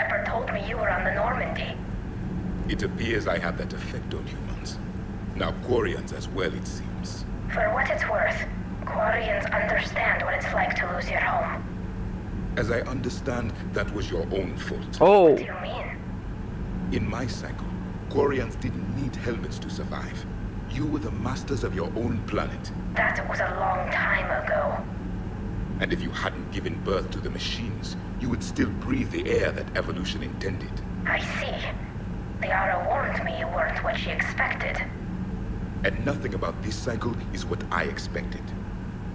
Shepard told me you were on the Normandy. It appears I have that effect on humans. Now Quarians as well, it seems. For what it's worth, Quarians understand what it's like to lose your home. As I understand, that was your own fault. Oh. What do you mean? In my cycle, Quarians didn't need helmets to survive. You were the masters of your own planet. That was a long time ago. And if you hadn't given birth to the machines, you would still breathe the air that evolution intended. I see. Liara warned me you weren't what she expected. And nothing about this cycle is what I expected.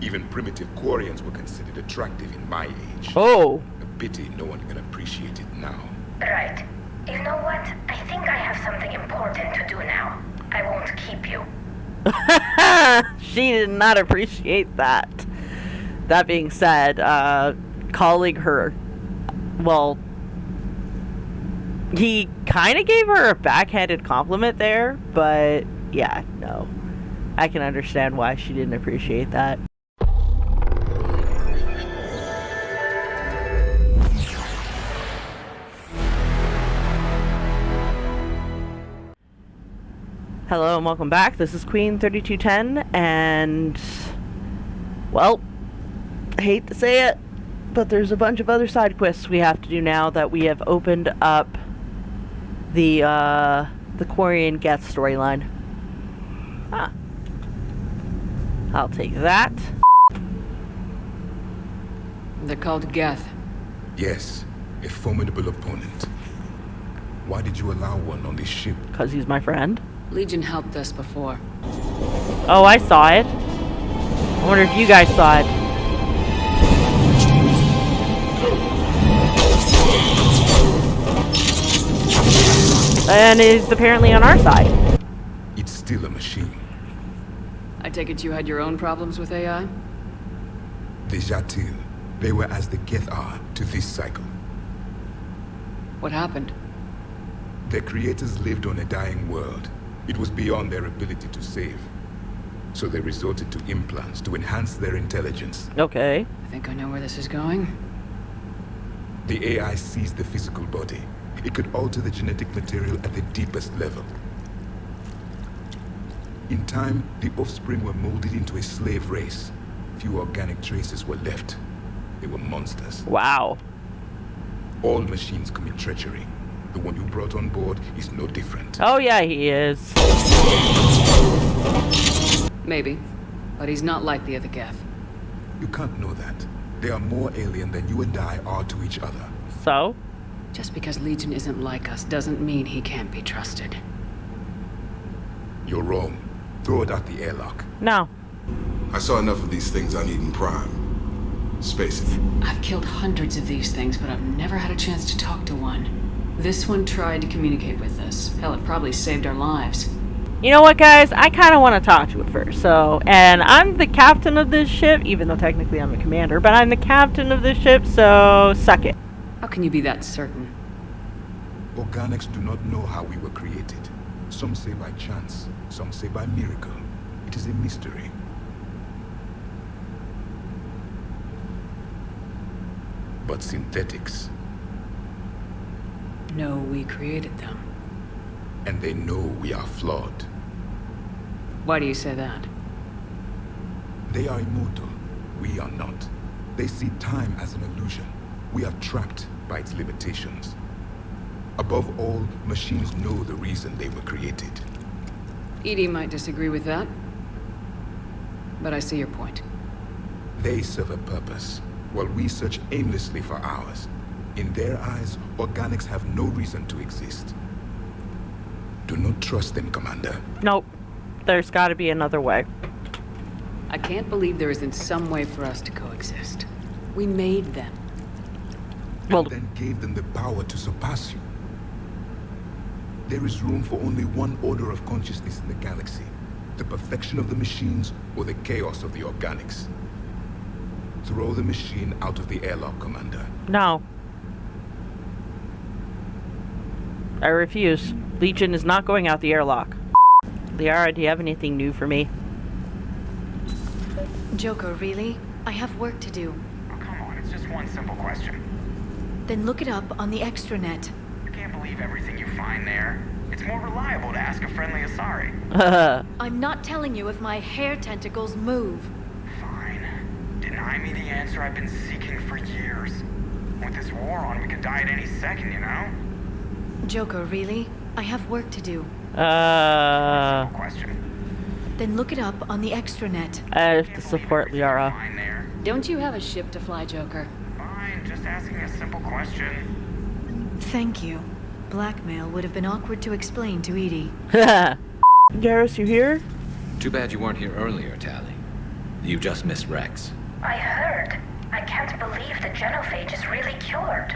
Even primitive Quarians were considered attractive in my age. Oh. A pity no one can appreciate it now. Right. You know what? I think I have something important to do now. I won't keep you. She did not appreciate that. That being said, calling her, well, he kind of gave her a backhanded compliment there, but yeah, no. I can understand why she didn't appreciate that. Hello and welcome back. This is Queen 3210, and well, I hate to say it, but there's a bunch of other side quests we have to do now that we have opened up the Quarian Geth storyline. Huh. I'll take that. They're called Geth. Yes, a formidable opponent. Why did you allow one on this ship? Because he's my friend. Legion helped us before. Oh, I saw it. I wonder if you guys saw it. And it's apparently on our side. It's still a machine. I take it you had your own problems with AI? Déjà vu. They were as the Geth are to this cycle. What happened? Their creators lived on a dying world. It was beyond their ability to save. So they resorted to implants to enhance their intelligence. Okay. I think I know where this is going. The AI seized the physical body. It could alter the genetic material at the deepest level. In time, the offspring were molded into a slave race. Few organic traces were left. They were monsters. Wow. All machines commit treachery. The one you brought on board is no different. Oh yeah, he is. Maybe. But he's not like the other Geth. You can't know that. They are more alien than you and I are to each other. So? Just because Legion isn't like us doesn't mean he can't be trusted. You're wrong. Throw it out the airlock. No. I saw enough of these things on Eden Prime. Space it. I've killed hundreds of these things, but I've never had a chance to talk to one. This one tried to communicate with us. Hell, it probably saved our lives. You know what, guys? I kind of want to talk to it first. So, and I'm the captain of this ship, even though technically I'm the commander, but I'm the captain of this ship, so suck it. How can you be that certain? Organics do not know how we were created. Some say by chance, some say by miracle. It is a mystery. But synthetics. No, we created them. And they know we are flawed. Why do you say that? They are immortal. We are not. They see time as an illusion. We are trapped by its limitations. Above all, machines know the reason they were created. Edie might disagree with that. But I see your point. They serve a purpose, while we search aimlessly for ours. In their eyes, organics have no reason to exist. Do not trust them, Commander. Nope. There's got to be another way. I can't believe there isn't some way for us to coexist. We made them. Well, And then gave them the power to surpass you. There is room for only one order of consciousness in the galaxy. The perfection of the machines or the chaos of the organics. Throw the machine out of the airlock, Commander. no. I refuse. Legion is not going out the airlock. Liara, do you have anything new for me? Joker, really? I have work to do. Oh, come on, it's just one simple question. Then look it up on the extranet. I can't believe everything you find there. It's more reliable to ask a friendly Asari. I'm not telling you if my hair tentacles move. Fine. Deny me the answer I've been seeking for years. With this war on, we could die at any second, you know? Joker, really? I have work to do. Simple question. Then look it up on the extranet. I have to support Liara. Fine there. Don't you have a ship to fly, Joker? Fine, just asking a simple question. Thank you. Blackmail would have been awkward to explain to Edie. Garrus, you here? Too bad you weren't here earlier, Tali. You just missed Rex. I heard. I can't believe the genophage is really cured.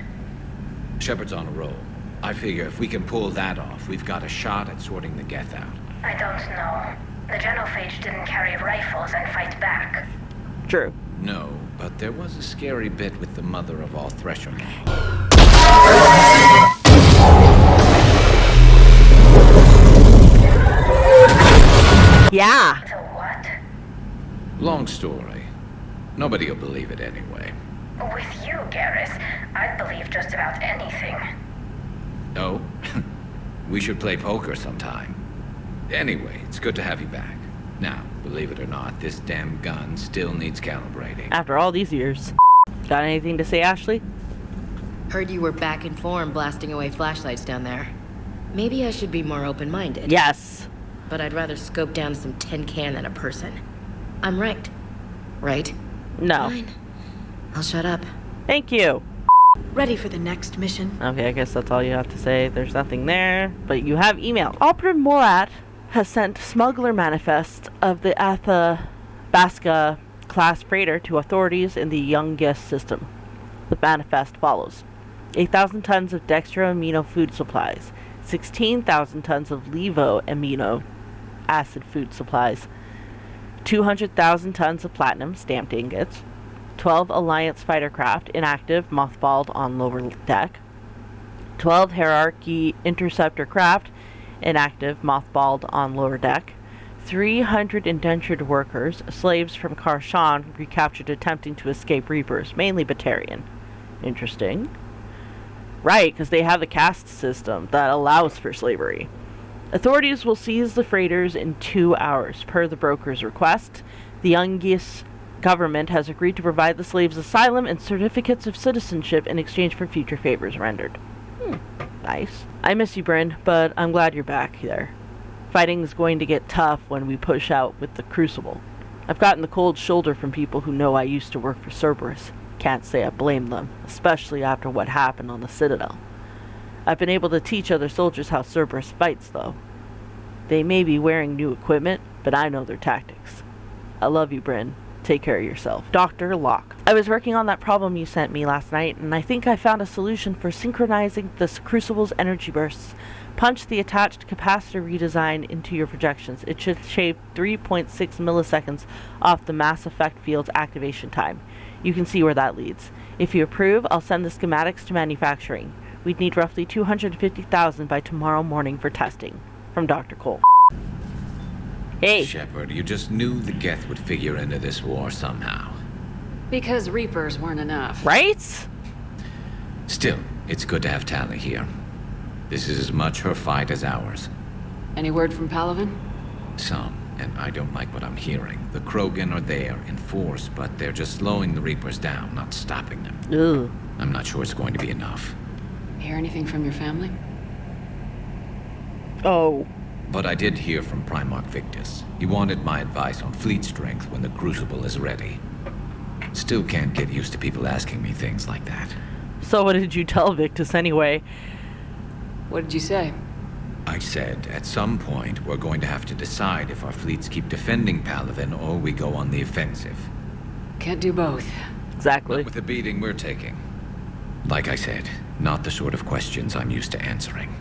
Shepard's on a roll. I figure if we can pull that off, we've got a shot at sorting the Geth out. I don't know. The genophage didn't carry rifles and fight back. True. No, but there was a scary bit with the mother of all Threshold. Yeah. So what? Long story. Nobody'll believe it anyway. With you, Garrus, I'd believe just about anything. Oh? We should play poker sometime. Anyway, it's good to have you back. Now, believe it or not, this damn gun still needs calibrating. After all these years. Got anything to say, Ashley? Heard you were back in form blasting away flashlights down there. Maybe I should be more open-minded. Yes. But I'd rather scope down some tin can than a person. I'm right. Right? No. Fine. I'll shut up. Thank you. Ready for the next mission? Okay, I guess that's all you have to say. There's nothing there, but you have email. Operative Morat has sent smuggler manifest of the Athabasca class freighter to authorities in the Youngest system. The manifest follows: 8,000 tons of dextro amino food supplies, 16,000 tons of levo amino acid food supplies, 200,000 tons of platinum stamped ingots, 12 Alliance fighter craft inactive mothballed on lower deck, 12 Hierarchy interceptor craft inactive mothballed on lower deck, 300 indentured workers, slaves from Karshan recaptured attempting to escape Reapers, mainly Batarian. Interesting. Right, because they have the caste system that allows for slavery. Authorities will seize the freighters in 2 hours, per the broker's request. The Youngest government has agreed to provide the slaves asylum and certificates of citizenship in exchange for future favors rendered. Nice. I miss you, Bryn, but I'm glad you're back there. Fighting is going to get tough when we push out with the Crucible. I've gotten the cold shoulder from people who know I used to work for Cerberus. Can't say I blame them, especially after what happened on the Citadel. I've been able to teach other soldiers how Cerberus fights, though. They may be wearing new equipment, but I know their tactics. I love you, Bryn. Take care of yourself. Dr. Locke. I was working on that problem you sent me last night, and I think I found a solution for synchronizing the Crucible's energy bursts. Punch the attached capacitor redesign into your projections. It should shave 3.6 milliseconds off the Mass Effect field's activation time. You can see where that leads. If you approve, I'll send the schematics to manufacturing. We'd need roughly 250,000 by tomorrow morning for testing. From Dr. Cole. Hey. Shepard, you just knew the Geth would figure into this war somehow. Because Reapers weren't enough. Right? Still, it's good to have Tali here. This is as much her fight as ours. Any word from Palavan? Some, and I don't like what I'm hearing. The Krogan are there in force, but they're just slowing the Reapers down, not stopping them. Ugh. I'm not sure it's going to be enough. Hear anything from your family? Oh. But I did hear from Primarch Victus. He wanted my advice on fleet strength when the Crucible is ready. Still can't get used to people asking me things like that. So what did you tell Victus anyway? What did you say? I said, at some point, we're going to have to decide if our fleets keep defending Palavan or we go on the offensive. Can't do both. Exactly. Not with the beating we're taking. Like I said, not the sort of questions I'm used to answering.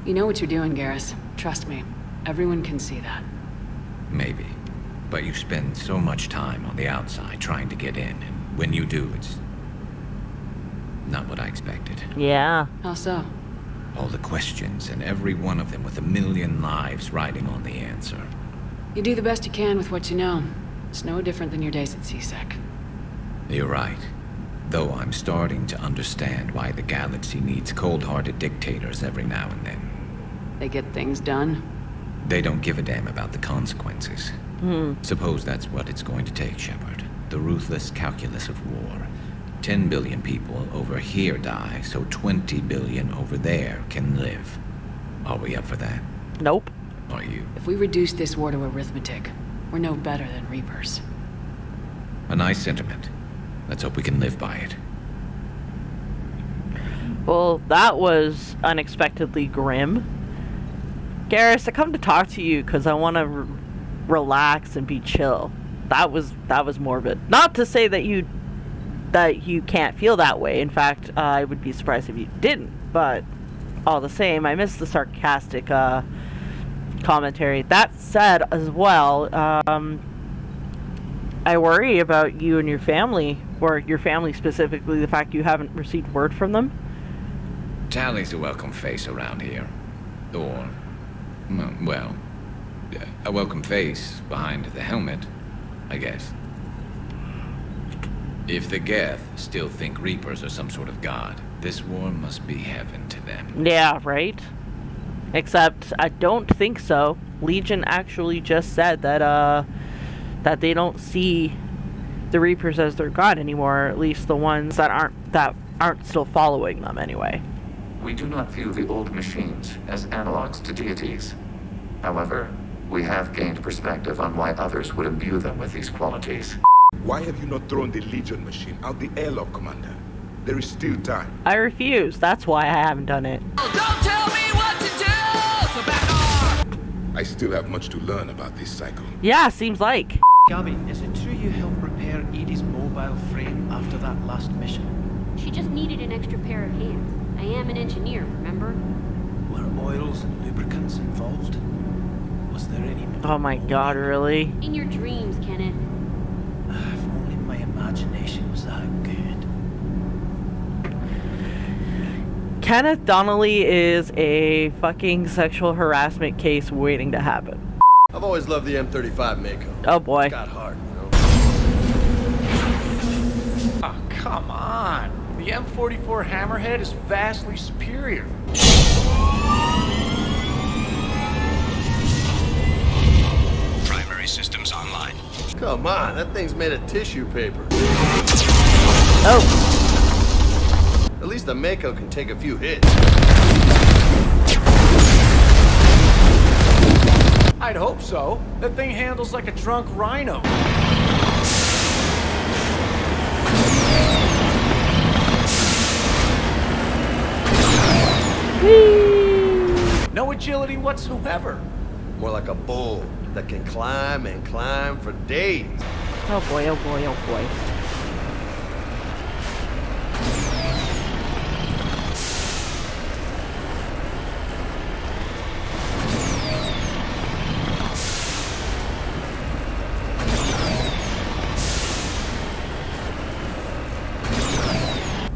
You know what you're doing, Garrus. Trust me. Everyone can see that. Maybe. But you spend so much time on the outside trying to get in, and when you do, it's not what I expected. Yeah. How so? All the questions, and every one of them with 1,000,000 lives riding on the answer. You do the best you can with what you know. It's no different than your days at CSEC. You're right. Though I'm starting to understand why the galaxy needs cold-hearted dictators every now and then. They get things done. They don't give a damn about the consequences. Suppose that's what it's going to take, Shepard. The ruthless calculus of war. 10 billion people over here die, so 20 billion over there can live. Are we up for that? Nope. Are you? If we reduce this war to arithmetic, we're no better than Reapers. A nice sentiment. Let's hope we can live by it. Well, that was unexpectedly grim. Garrus, I come to talk to you because I want to relax and be chill. That was morbid. Not to say that you can't feel that way. In fact, I would be surprised if you didn't. But all the same, I miss the sarcastic commentary. That said, as well, I worry about you and your family, or your family specifically, the fact you haven't received word from them. Tali's a welcome face around here. Or, well, a welcome face behind the helmet, I guess. If the Geth still think Reapers are some sort of god, this war must be heaven to them. Yeah, right? Except, I don't think so. Legion actually just said that they don't see the Reapers as their god anymore, or at least the ones that aren't still following them anyway. We do not view the old machines as analogs to deities. However, we have gained perspective on why others would imbue them with these qualities. Why have you not thrown the Legion machine out the airlock, Commander? There is still time. I refuse. That's why I haven't done it. Don't tell me what to do! So back off! I still have much to learn about this cycle. Yeah, seems like. Gabby, is it true you helped repair Edie's mobile frame after that last mission? She just needed an extra pair of hands. I am an engineer, remember? Were oils and lubricants involved? Was there any... Oh my god, really? In your dreams, Kenneth. If only my imagination was that good. Kenneth Donnelly is a fucking sexual harassment case waiting to happen. I've always loved the M35 Mako. Oh boy. It's got heart, you know? Oh, come on. The M44 Hammerhead is vastly superior. Primary systems online. Come on, that thing's made of tissue paper. Oh. At least the Mako can take a few hits. I'd hope so. That thing handles like a drunk rhino. No agility whatsoever. More like a bull that can climb and climb for days. Oh boy, oh boy, oh boy.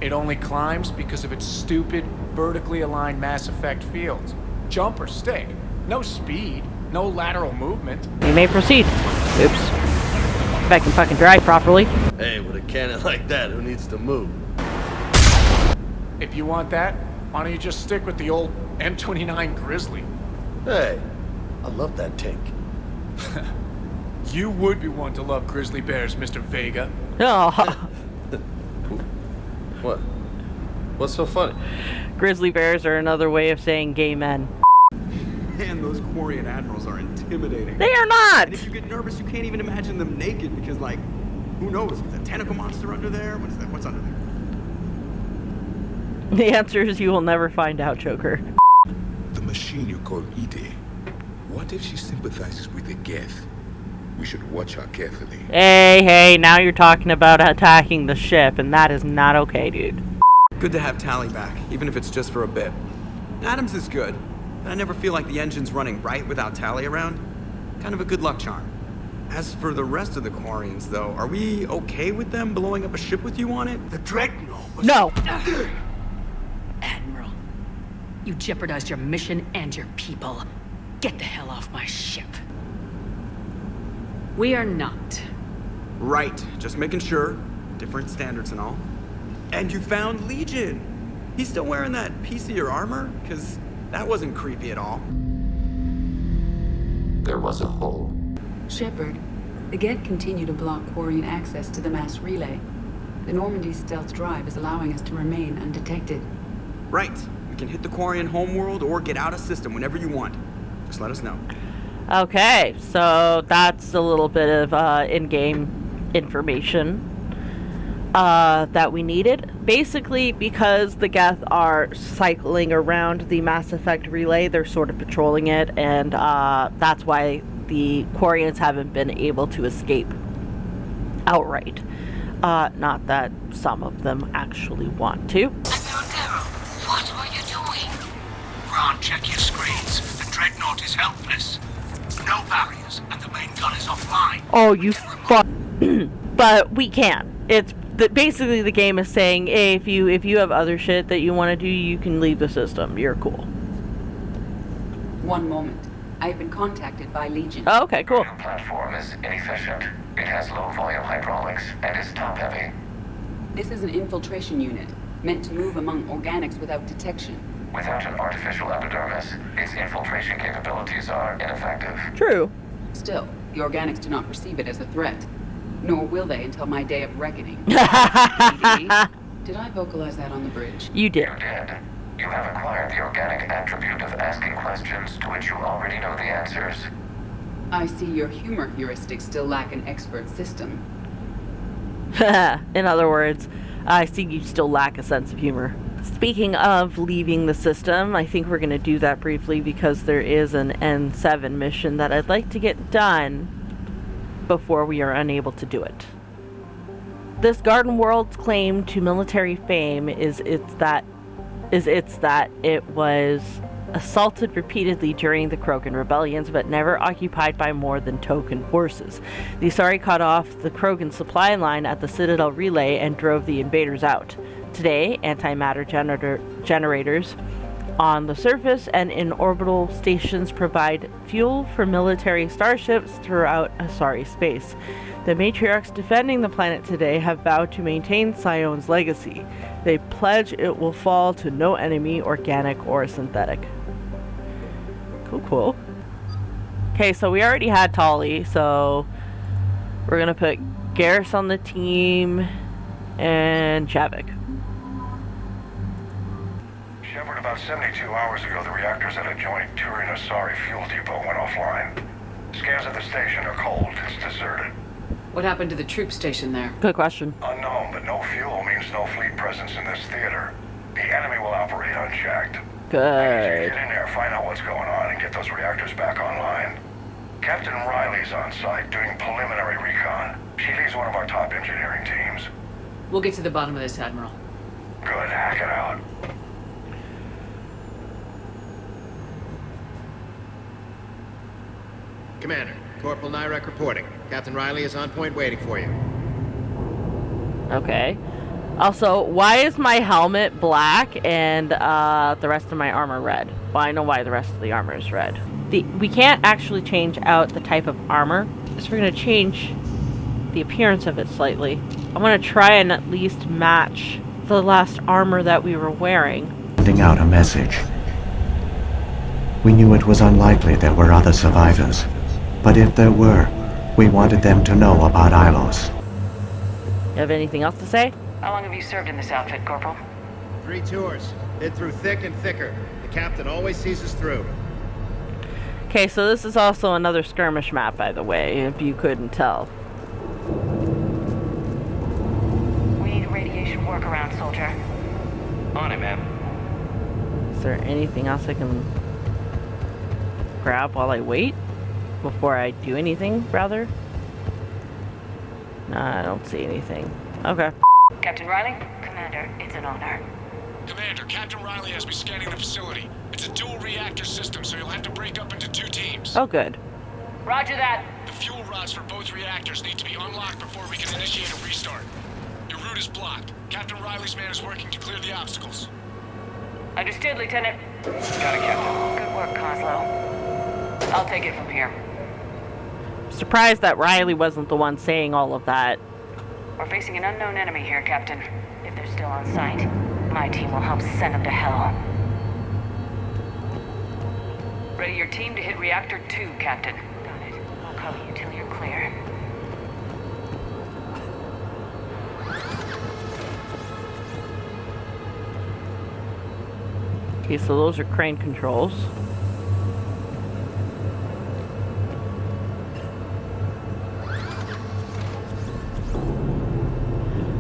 It only climbs because of its stupid, vertically aligned Mass Effect fields. Jump or stick. No speed. No lateral movement. You may proceed. Oops. If I can fucking drive properly. Hey, with a cannon like that, who needs to move? If you want that, why don't you just stick with the old M29 Grizzly? Hey, I love that tank. You would be one to love grizzly bears, Mr. Vega. Oh. What? What's so funny? Grizzly bears are another way of saying gay men. Man, those Quarian admirals are intimidating. They are not! And if you get nervous, you can't even imagine them naked because, like, who knows? Is a tentacle monster under there? What is that? What's under there? The answer is you will never find out, Joker. The machine you call Edie. What if she sympathizes with the Geth? We should watch her carefully. Hey, now you're talking about attacking the ship, and that is not okay, dude. Good to have Tali back, even if it's just for a bit. Adams is good, but I never feel like the engine's running right without Tali around. Kind of a good luck charm. As for the rest of the Quarians, though, are we okay with them blowing up a ship with you on it? The Dreadnought was... No! Admiral, you jeopardized your mission and your people. Get the hell off my ship. We are not. Right, just making sure. Different standards and all. And you found Legion. He's still wearing that piece of your armor? Because that wasn't creepy at all. There was a hole. Shepard, the Geth continue to block Quarian access to the mass relay. The Normandy stealth drive is allowing us to remain undetected. Right. We can hit the Quarian homeworld or get out of system whenever you want. Just let us know. Okay, so that's a little bit of in-game information that we needed. Basically, because the Geth are cycling around the Mass Effect relay, they're sort of patrolling it, and that's why the Quarians haven't been able to escape outright. Not that some of them actually want to. What are you doing? Ron, check your screens. The Dreadnought is helpless. No barriers, and the main gun is offline. Oh, you fuck. But we can. It's basically the game is saying, hey, if you have other shit that you want to do, you can leave the system. You're cool. One moment. I've been contacted by Legion. Oh, okay, cool. The platform is inefficient. It has low volume hydraulics and is top heavy. This is an infiltration unit, meant to move among organics without detection. Without an artificial epidermis, its infiltration capabilities are ineffective. True. Still, the organics do not perceive it as a threat. Nor will they until my day of reckoning. Did I vocalize that on the bridge? You did. You did. You have acquired the organic attribute of asking questions to which you already know the answers. I see your humor heuristics still lack an expert system. In other words, I see you still lack a sense of humor. Speaking of leaving the system, I think we're going to do that briefly because there is an N7 mission that I'd like to get done before we are unable to do it. This Garden World's claim to military fame is that it was assaulted repeatedly during the Krogan rebellions, but never occupied by more than token forces. The Asari cut off the Krogan supply line at the Citadel relay and drove the invaders out. Today, antimatter generators on the surface and in orbital stations provide fuel for military starships throughout Asari space. The matriarchs defending the planet today have vowed to maintain Cyone's legacy. They pledge it will fall to no enemy, organic or synthetic. Cool. Okay, so we already had Tali, so we're gonna put Garrus on the team and Chavik. Shepard, about 72 hours ago, the reactors at a joint Turin-Asari fuel depot went offline. Scans of the station are cold. It's deserted. What happened to the troop station there? Good question. Unknown, but no fuel means no fleet presence in this theater. The enemy will operate unchecked. Good. Get in there, find out what's going on, and get those reactors back online. Captain Riley's on site doing preliminary recon. She leads one of our top engineering teams. We'll get to the bottom of this, Admiral. Good, hack it out. Commander, Corporal Nyrek reporting. Captain Riley is on point waiting for you. Okay. Also, why is my helmet black and the rest of my armor red? Well, I know why the rest of the armor is red. We can't actually change out the type of armor, so we're going to change the appearance of it slightly. I'm going to try and at least match the last armor that we were wearing. Sending out a message. We knew it was unlikely there were other survivors, but if there were, we wanted them to know about Ilos. You have anything else to say? How long have you served in this outfit, Corporal? 3 tours. Been through thick and thicker. The captain always sees us through. Okay, so this is also another skirmish map, by the way, if you couldn't tell. We need a radiation workaround, soldier. On it, ma'am. Is there anything else I can grab while I wait? Before I do anything, rather? No, I don't see anything. Okay. Captain Riley? Commander, it's an honor. Commander, Captain Riley has me scanning the facility. It's a dual reactor system, so you'll have to break up into 2 teams. Oh, good. Roger that. The fuel rods for both reactors need to be unlocked before we can initiate a restart. Your route is blocked. Captain Riley's man is working to clear the obstacles. Understood, Lieutenant. Got it, Captain. Good work, Coslow. I'll take it from here. Surprised that Riley wasn't the one saying all of that. We're facing an unknown enemy here, Captain. If they're still on site. My team will help send them to hell. Ready your team to hit Reactor 2, Captain. Got it. I'll cover you till you're clear. Okay, so those are crane controls.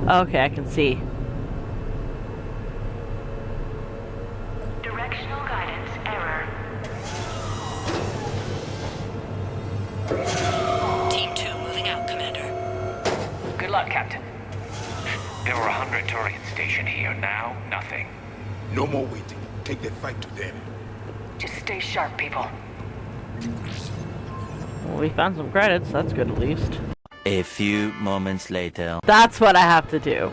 Okay, I can see. Directional guidance error. Team 2 moving out, Commander. Good luck, Captain. There were 100 Turians stationed here. Now, nothing. No more waiting. Take the fight to them. Just stay sharp, people. Well, we found some credits. That's good at least. A few moments later. That's what I have to do.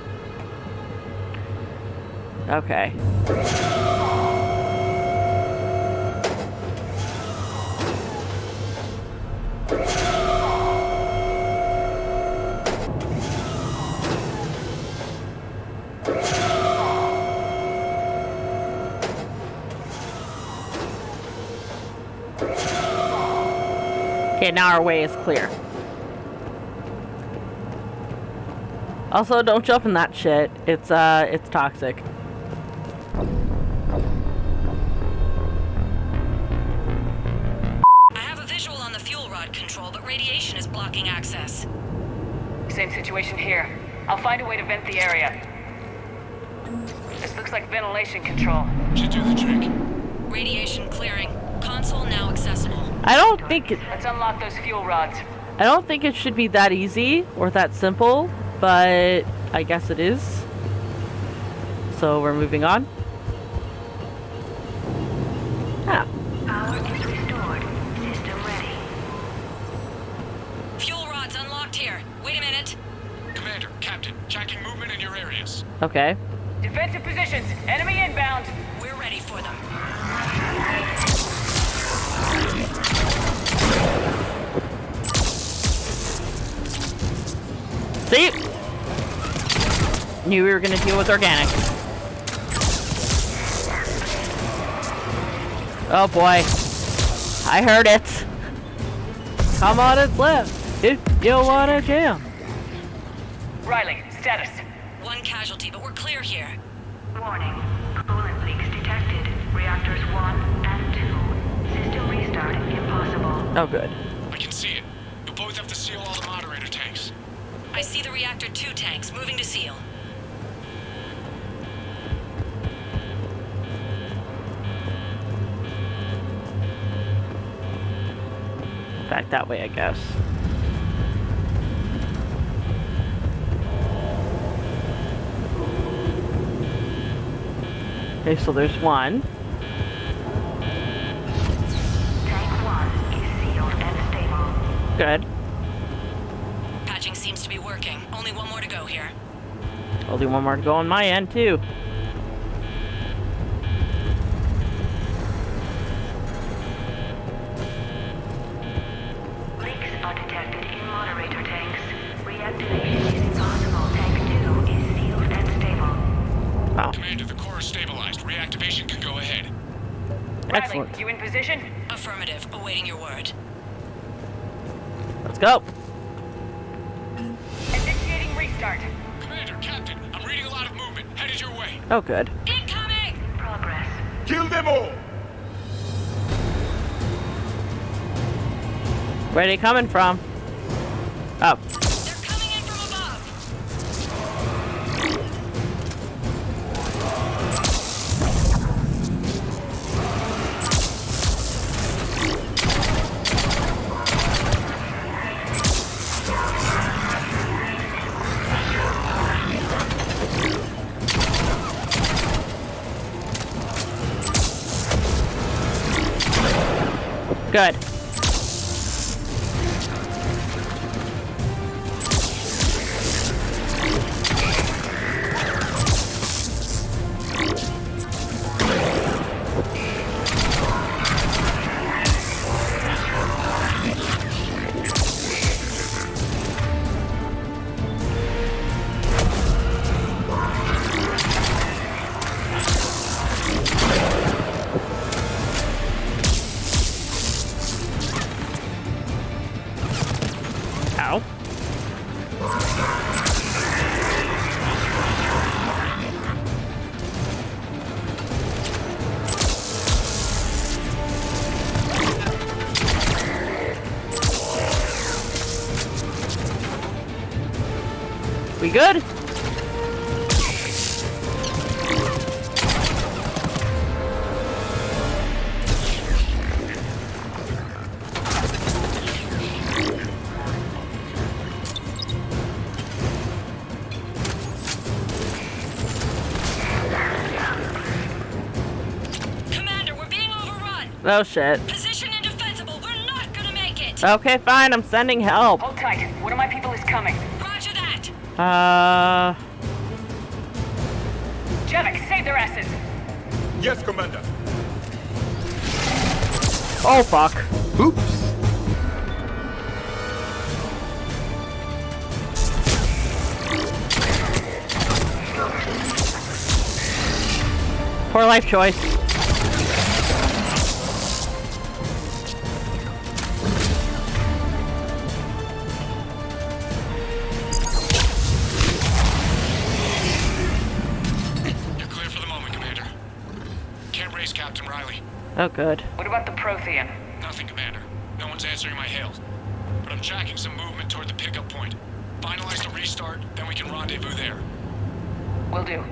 Okay. Okay, now our way is clear. Also, don't jump in that shit. It's toxic. I have a visual on the fuel rod control, but radiation is blocking access. Same situation here. I'll find a way to vent the area. This looks like ventilation control. Should do the trick. Radiation clearing. Console now accessible. I don't think it... Let's unlock those fuel rods. I don't think it should be that easy or that simple, but I guess it is. So we're moving on. Ah. Power is restored. System ready. Fuel rods unlocked here. Wait a minute. Commander, Captain, tracking movement in your areas. Okay. Defensive positions. Enemy inbound. We're ready for them. See? Knew we were gonna deal with organic. Oh boy. I heard it. Come on and left if you wanna jam. Riley, status. One casualty, but we're clear here. Warning. Coolant leaks detected. Reactors 1 and 2. System restart impossible. Oh good. I can see it. You'll both have to seal all the moderator tanks. I see the Reactor 2 tanks moving to seal. Back that way, I guess. Okay, so there's one. Tank 1 is sealed and stable. Good. Patching seems to be working. Only one more to go here. Only one more to go on my end, too. Leaks are detected in moderator tanks. Reactivation is impossible. Tank 2 is sealed and stable. Wow. Commander, the core is stabilized. Reactivation can go ahead. Excellent. Riley, you in position? Affirmative. Awaiting your word. Let's go. Initiating restart. Commander, Captain, I'm reading a lot of movement. Headed your way. Oh, good. Incoming! Progress. Kill them all! Where are they coming from? Oh. They're coming in from above. Good. We good? Oh shit. Position indefensible. We're not gonna make it. Okay, fine. I'm sending help. Hold tight. One of my people is coming. Roger that. Javik, save their asses. Yes, Commander. Oh fuck. Oops. Poor life choice. Captain Riley. Oh, good. What about the Prothean? Nothing, Commander. No one's answering my hails. But I'm tracking some movement toward the pickup point. Finalize the restart, then we can rendezvous there. Will do.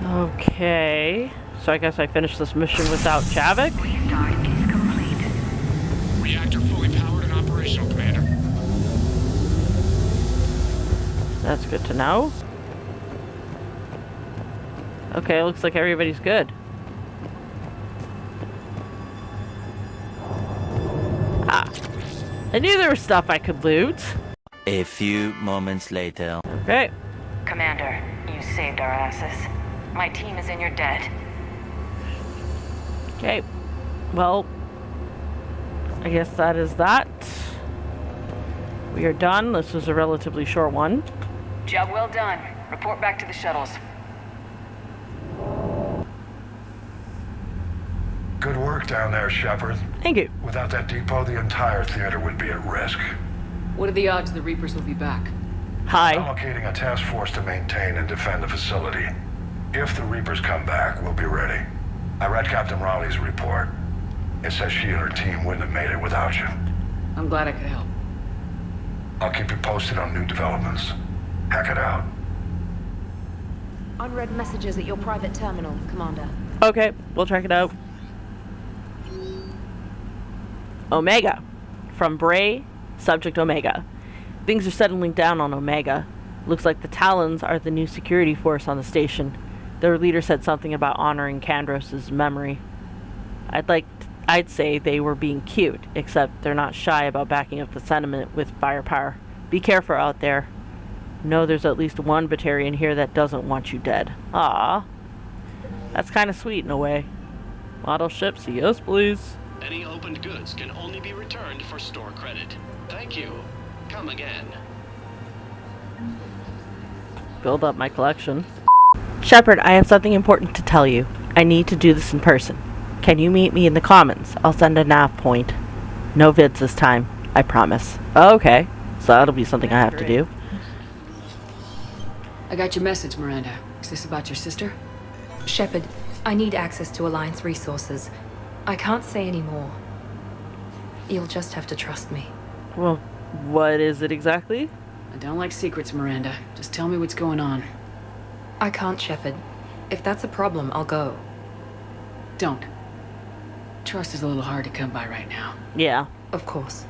Okay. So I guess I finished this mission without Javik. Restart is complete. Reactor fully powered and operational, Commander. That's good to know. Okay, looks like everybody's good. Ah. I knew there was stuff I could loot. A few moments later. Okay. Commander, you saved our asses. My team is in your debt. Okay. Well, I guess that is that. We are done. This was a relatively short one. Job well done. Report back to the shuttles. Good work down there, Shepard. Thank you. Without that depot, the entire theater would be at risk. What are the odds the Reapers will be back? Hi. Allocating a task force to maintain and defend the facility. If the Reapers come back, we'll be ready. I read Captain Raleigh's report. It says she and her team wouldn't have made it without you. I'm glad I could help. I'll keep you posted on new developments. Hack it out. Unread messages at your private terminal, Commander. Okay, we'll check it out. Omega. From Bray, subject Omega. Things are settling down on Omega. Looks like the Talons are the new security force on the station. Their leader said something about honoring Kandros' memory. I'd say they were being cute, except they're not shy about backing up the sentiment with firepower. Be careful out there. Know there's at least one Batarian here that doesn't want you dead. Ah, that's kind of sweet in a way. Model ships, yes please. Any opened goods can only be returned for store credit. Thank you. Come again. Build up my collection. Shepard, I have something important to tell you. I need to do this in person. Can you meet me in the commons? I'll send a nav point. No vids this time, I promise. Okay, so that'll be something I have to do. I got your message, Miranda. Is this about your sister? Shepard, I need access to Alliance resources. I can't say any more. You'll just have to trust me. Well, what is it exactly? I don't like secrets, Miranda. Just tell me what's going on. I can't, Shepard. If that's a problem, I'll go. Don't. Trust is a little hard to come by right now. Yeah. Of course.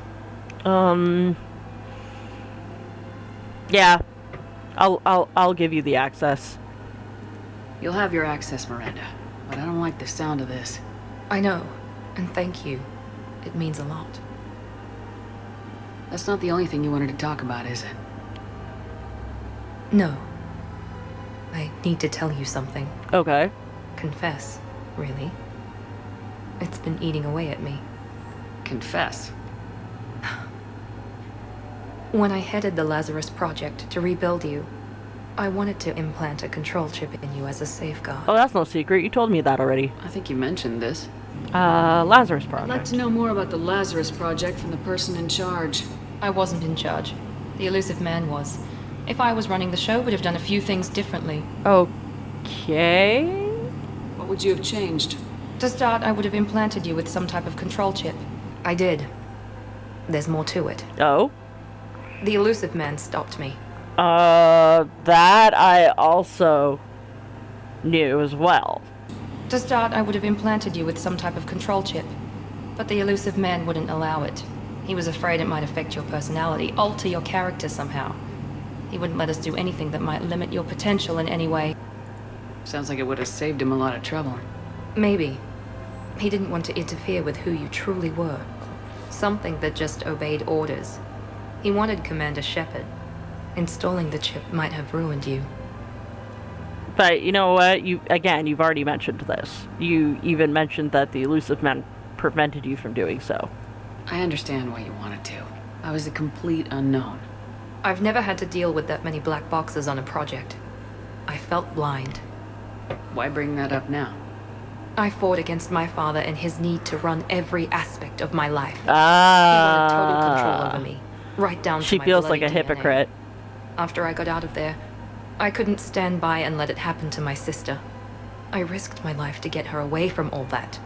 Yeah. I'll give you the access. You'll have your access, Miranda. But I don't like the sound of this. I know. And thank you. It means a lot. That's not the only thing you wanted to talk about, is it? No. I need to tell you something. Okay. Confess, really. It's been eating away at me. Confess? When I headed the Lazarus Project to rebuild you, I wanted to implant a control chip in you as a safeguard. Oh, that's no secret. You told me that already. I think you mentioned this. Lazarus Project. I'd like to know more about the Lazarus Project from the person in charge. I wasn't in charge. The elusive man was. If I was running the show, would have done a few things differently. Okay. What would you have changed? To start, I would have implanted you with some type of control chip. I did. There's more to it. Oh? The elusive man stopped me. That I also knew as well. To start, I would have implanted you with some type of control chip. But the elusive man wouldn't allow it. He was afraid it might affect your personality, alter your character somehow. He wouldn't let us do anything that might limit your potential in any way. Sounds like it would have saved him a lot of trouble. Maybe. He didn't want to interfere with who you truly were. Something that just obeyed orders. He wanted Commander Shepard. Installing the chip might have ruined you. But you know what? You've already mentioned this. You even mentioned that the elusive man prevented you from doing so. I understand why you wanted to. I was a complete unknown. I've never had to deal with that many black boxes on a project. I felt blind. Why bring that up now? I fought against my father and his need to run every aspect of my life. He Ah. wanted total control over me, right down to She my feels bloody like a DNA. hypocrite. After I got out of there, I couldn't stand by and let it happen to my sister. I risked my life to get her away from all that.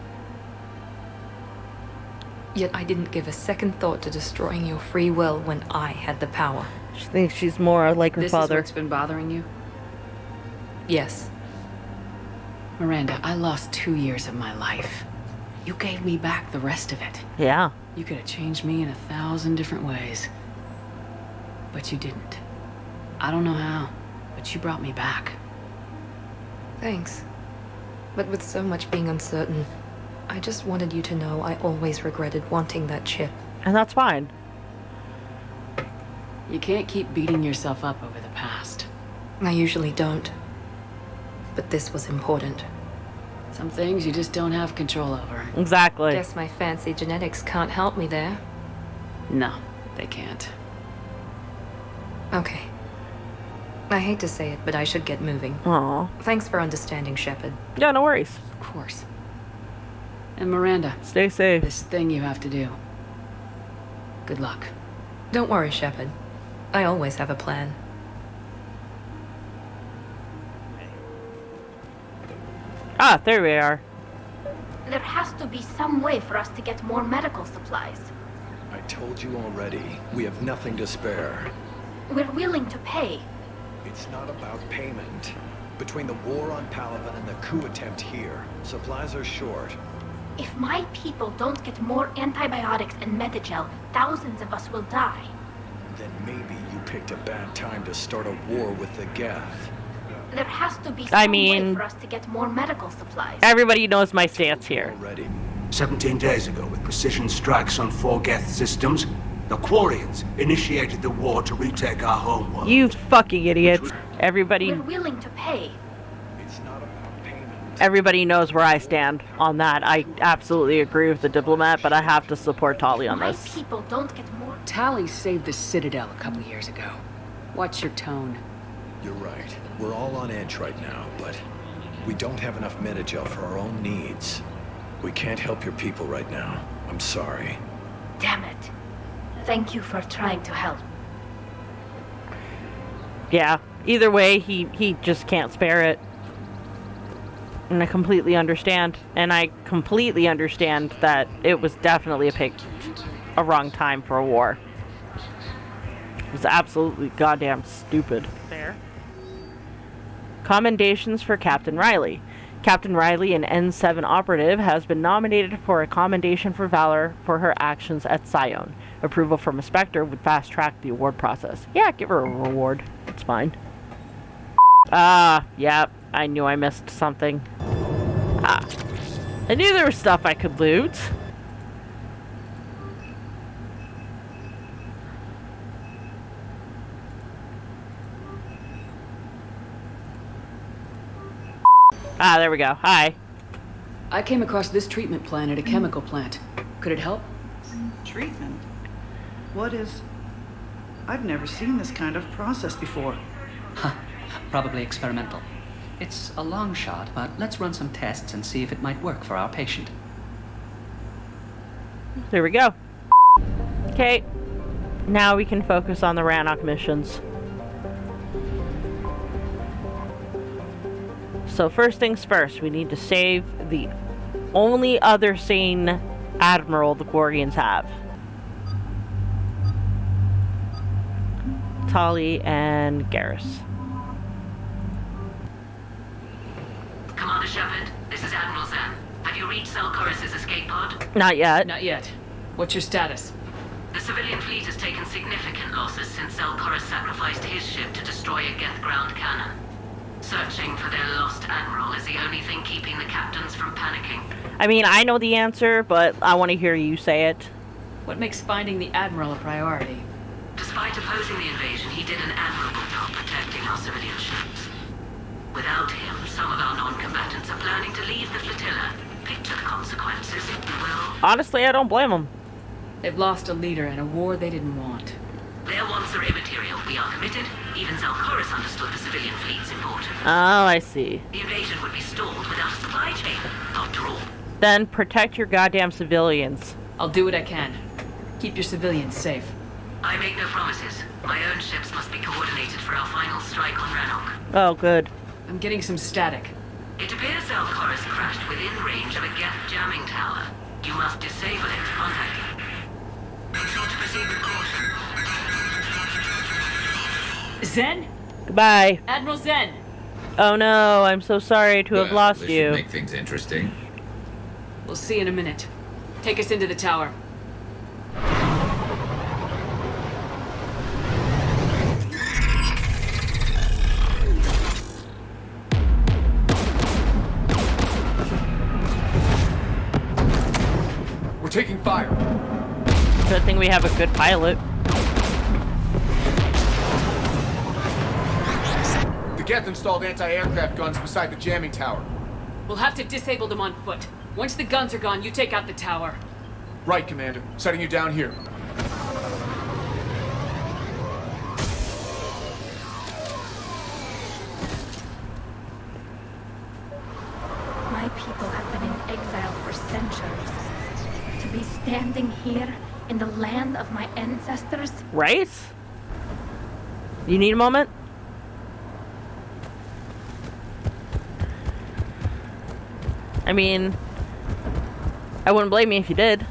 Yet I didn't give a second thought to destroying your free will when I had the power. She thinks she's more like her father. This is what's been bothering you? Yes. Miranda, I lost 2 years of my life. You gave me back the rest of it. Yeah. You could have changed me in 1,000 different ways. But you didn't. I don't know how, but you brought me back. Thanks. But with so much being uncertain, I just wanted you to know I always regretted wanting that chip. And that's fine. You can't keep beating yourself up over the past. I usually don't. But this was important. Some things you just don't have control over. Exactly. Guess my fancy genetics can't help me there. No, they can't. Okay. I hate to say it, but I should get moving. Aw. Thanks for understanding, Shepard. Yeah, no worries. Of course. And Miranda. Stay safe. This thing you have to do. Good luck. Don't worry, Shepard. I always have a plan. Ah, there we are. There has to be some way for us to get more medical supplies. I told you already, we have nothing to spare. We're willing to pay. It's not about payment. Between the war on Palavan and the coup attempt here, supplies are short. If my people don't get more antibiotics and Medigel, thousands of us will die. Then maybe you picked a bad time to start a war with the Geth. There has to be some way for us to get more medical supplies. Everybody knows my stance here. 17 days ago, with precision strikes on 4 Geth systems, the Quarians initiated the war to retake our homeworld. You fucking idiots. Everybody... We're willing to pay. Everybody knows where I stand on that. I absolutely agree with the diplomat, but I have to support Tali on this. People don't get more. Tali saved the Citadel a couple years ago. Watch your tone. You're right. We're all on edge right now, but we don't have enough Medigel for our own needs. We can't help your people right now. I'm sorry. Damn it. Thank you for trying to help. Yeah, either way, he just can't spare it. And I completely understand. And I completely understand that it was definitely a wrong time for a war. It was absolutely goddamn stupid. There. Commendations for Captain Riley. Captain Riley, an N7 operative, has been nominated for a Commendation for Valor for her actions at Cyone. Approval from a Spectre would fast-track the award process. Yeah, give her a reward. It's fine. Yep. I knew I missed something. I knew there was stuff I could loot. There we go. Hi. I came across this treatment plan at a chemical plant. Could it help? Treatment? What is... I've never seen this kind of process before. Probably experimental. It's a long shot, but let's run some tests and see if it might work for our patient. There we go. Okay. Now we can focus on the Rannoch missions. So first things first, we need to save the only other sane Admiral the Quarians have. Tali, and Garrus. Commander Shepard, this is Admiral Zen. Have you reached Cerberus' escape pod? Not yet. Not yet. What's your status? The civilian fleet has taken significant losses since Cerberus sacrificed his ship to destroy a Geth ground cannon. Searching for their lost Admiral is the only thing keeping the captains from panicking. I mean, I know the answer, but I want to hear you say it. What makes finding the Admiral a priority? Despite opposing the invasion, he did an admirable job protecting our civilian ships. Without him, some of our non-combatants are planning to leave the flotilla. Picture the consequences, if you will. Honestly, I don't blame them. They've lost a leader in a war they didn't want. Their wants are immaterial. We are committed. Even Cerberus understood the civilian fleet's importance. Oh, I see. The invasion would be stalled without a supply chain, after all. Then protect your goddamn civilians. I'll do what I can. Keep your civilians safe. I make no promises. My own ships must be coordinated for our final strike on Rannoch. Oh, good. I'm getting some static. It appears Cerberus crashed within range of a Geth jamming tower. You must disable it to contact him. Make sure to proceed with caution. Zen? Goodbye. Admiral Zen! Oh no, I'm so sorry to have lost this you. should make things interesting. We'll see in a minute. Take us into the tower. We're taking fire. Good thing we have a good pilot. The Geth installed anti-aircraft guns beside the jamming tower. We'll have to disable them on foot. Once the guns are gone, you take out the tower. Right, Commander. Setting you down here. My people have been in exile for centuries. To be standing here in the land of my ancestors. Right? You need a moment? I mean, I wouldn't blame you if you did.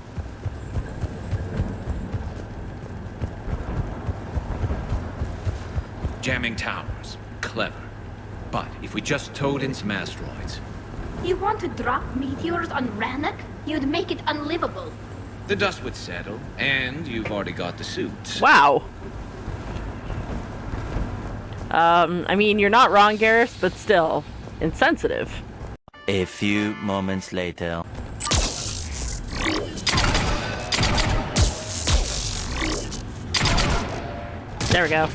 Jamming towers. Clever. But if we just towed in some asteroids. You want to drop meteors on Rannoch? You'd make it unlivable. The dust would settle, and you've already got the suits. Wow. I mean, you're not wrong, Garrus, but still, insensitive. A few moments later. There we go.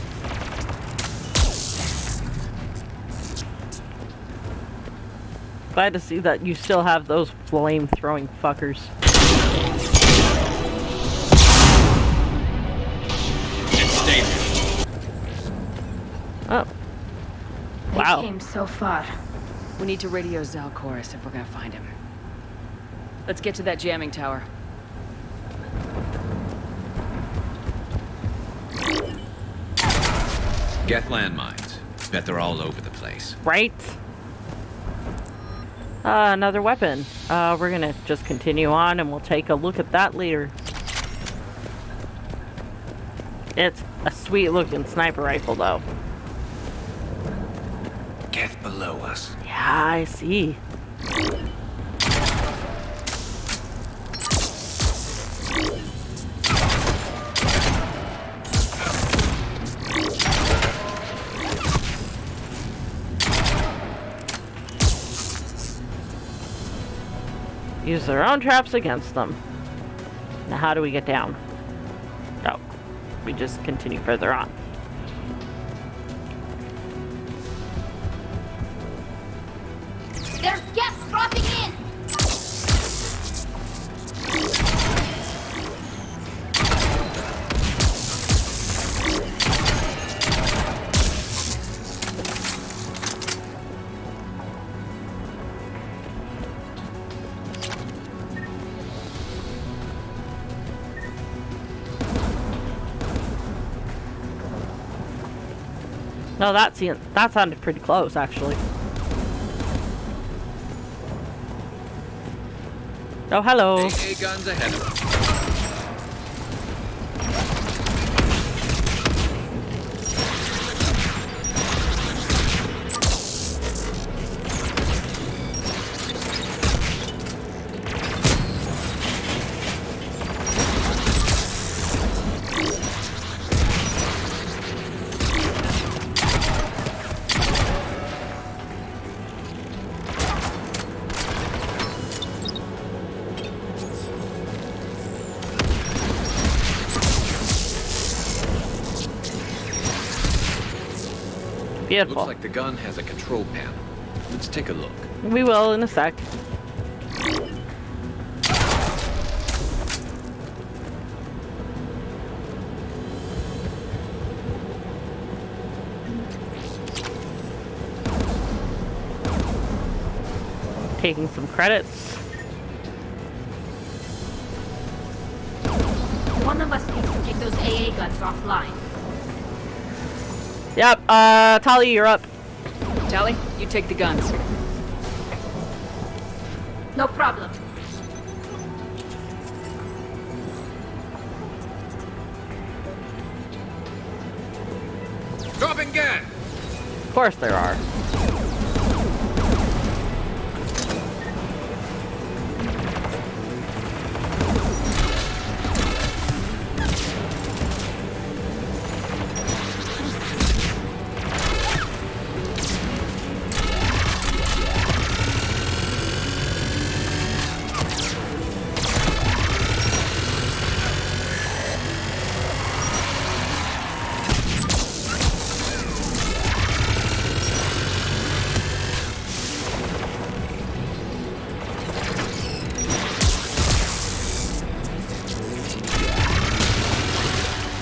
Glad to see that you still have those flame-throwing fuckers. Stay there. Oh. Wow. We came so far. We need to radio Cerberus if we're gonna find him. Let's get to that jamming tower. Geth landmines. Bet they're all over the place. Right? Another weapon. We're gonna just continue on and we'll take a look at that later. It's a sweet looking sniper rifle though. Geth below us. Yeah, I see. Use their own traps against them. Now how do we get down? Oh, we just continue further on. There's Geth dropping in! No, that sounded pretty close, actually. Oh, hello. AA guns ahead of us. Beautiful. Looks like the gun has a control panel. Let's take a look. We will in a sec. Taking some credits. One of us needs to take those AA guns offline. Yep, Tali, you're up. Tali, you take the guns. No problem. Dropping gas! Of course there are.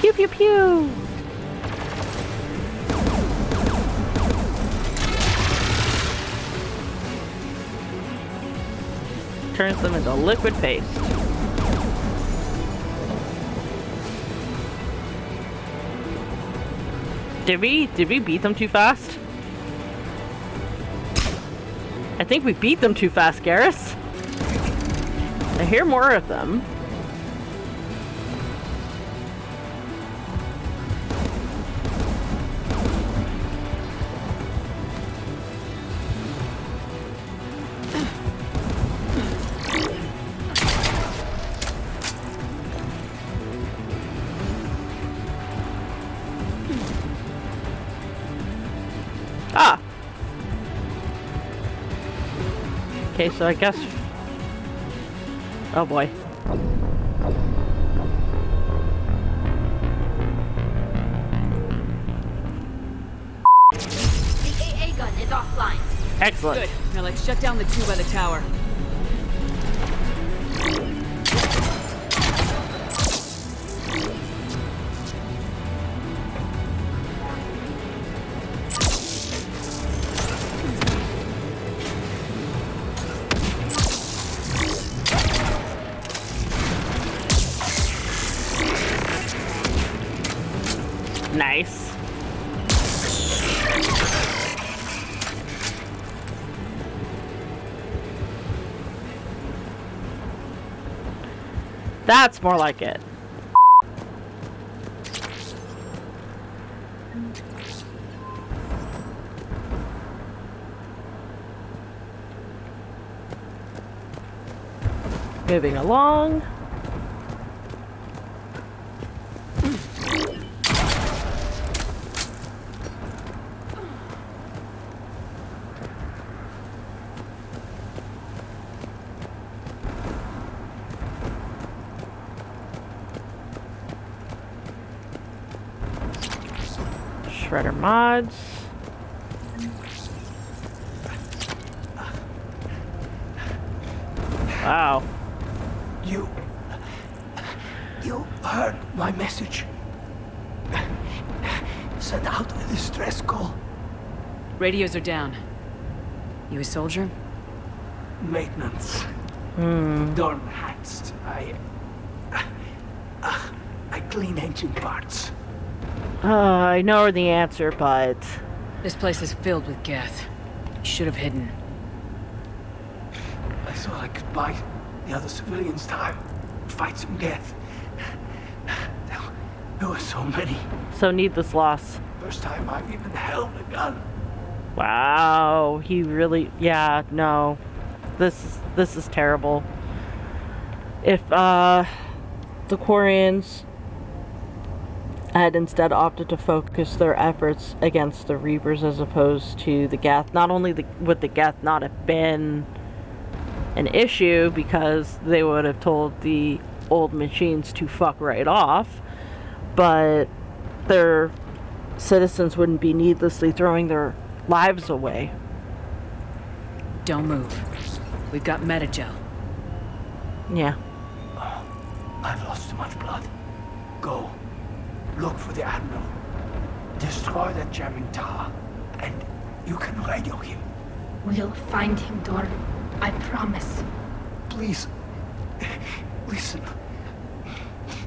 Pew pew pew! Turns them into liquid paste. Did we beat them too fast? I think we beat them too fast, Garrus. I hear more of them. Ah! Okay, so I guess... Oh boy. The AA gun is offline. Excellent. Good. Now let's shut down the two by the tower. Nice. That's more like it. Moving along. Shredder mods. Wow. You heard my message. Send out a distress call. Radios are down. You a soldier? Maintenance. Dorm hats. I clean engine parts. I know the answer, but... This place is filled with Geth. You should have hidden. I thought I could buy the other civilians time. Fight some Geth. There were so many. So needless loss. First time I've even held a gun. Wow, he really... Yeah, no. This is terrible. If, the Quarians had instead opted to focus their efforts against the Reapers as opposed to the Geth, not only would the Geth not have been an issue because they would have told the old machines to fuck right off, but their citizens wouldn't be needlessly throwing their lives away. Don't move. We've got metagel. Yeah. I've lost too much blood. Go. Look for the Admiral. Destroy that jamming tower, and you can radio him. We'll find him, Dorn. I promise. Please, listen.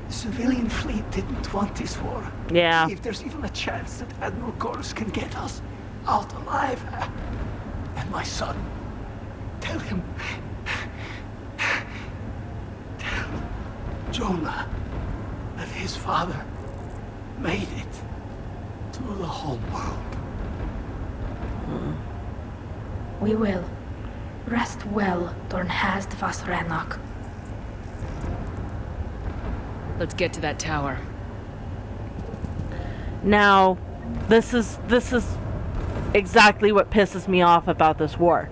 The civilian fleet didn't want this war. Yeah. If there's even a chance that Admiral Chorus can get us out alive, and my son, tell him, tell Jonah that his father made it to the homeworld. We will. Rest well, Dorn Hazd vas Rannoch. Let's get to that tower. Now, this is exactly what pisses me off about this war,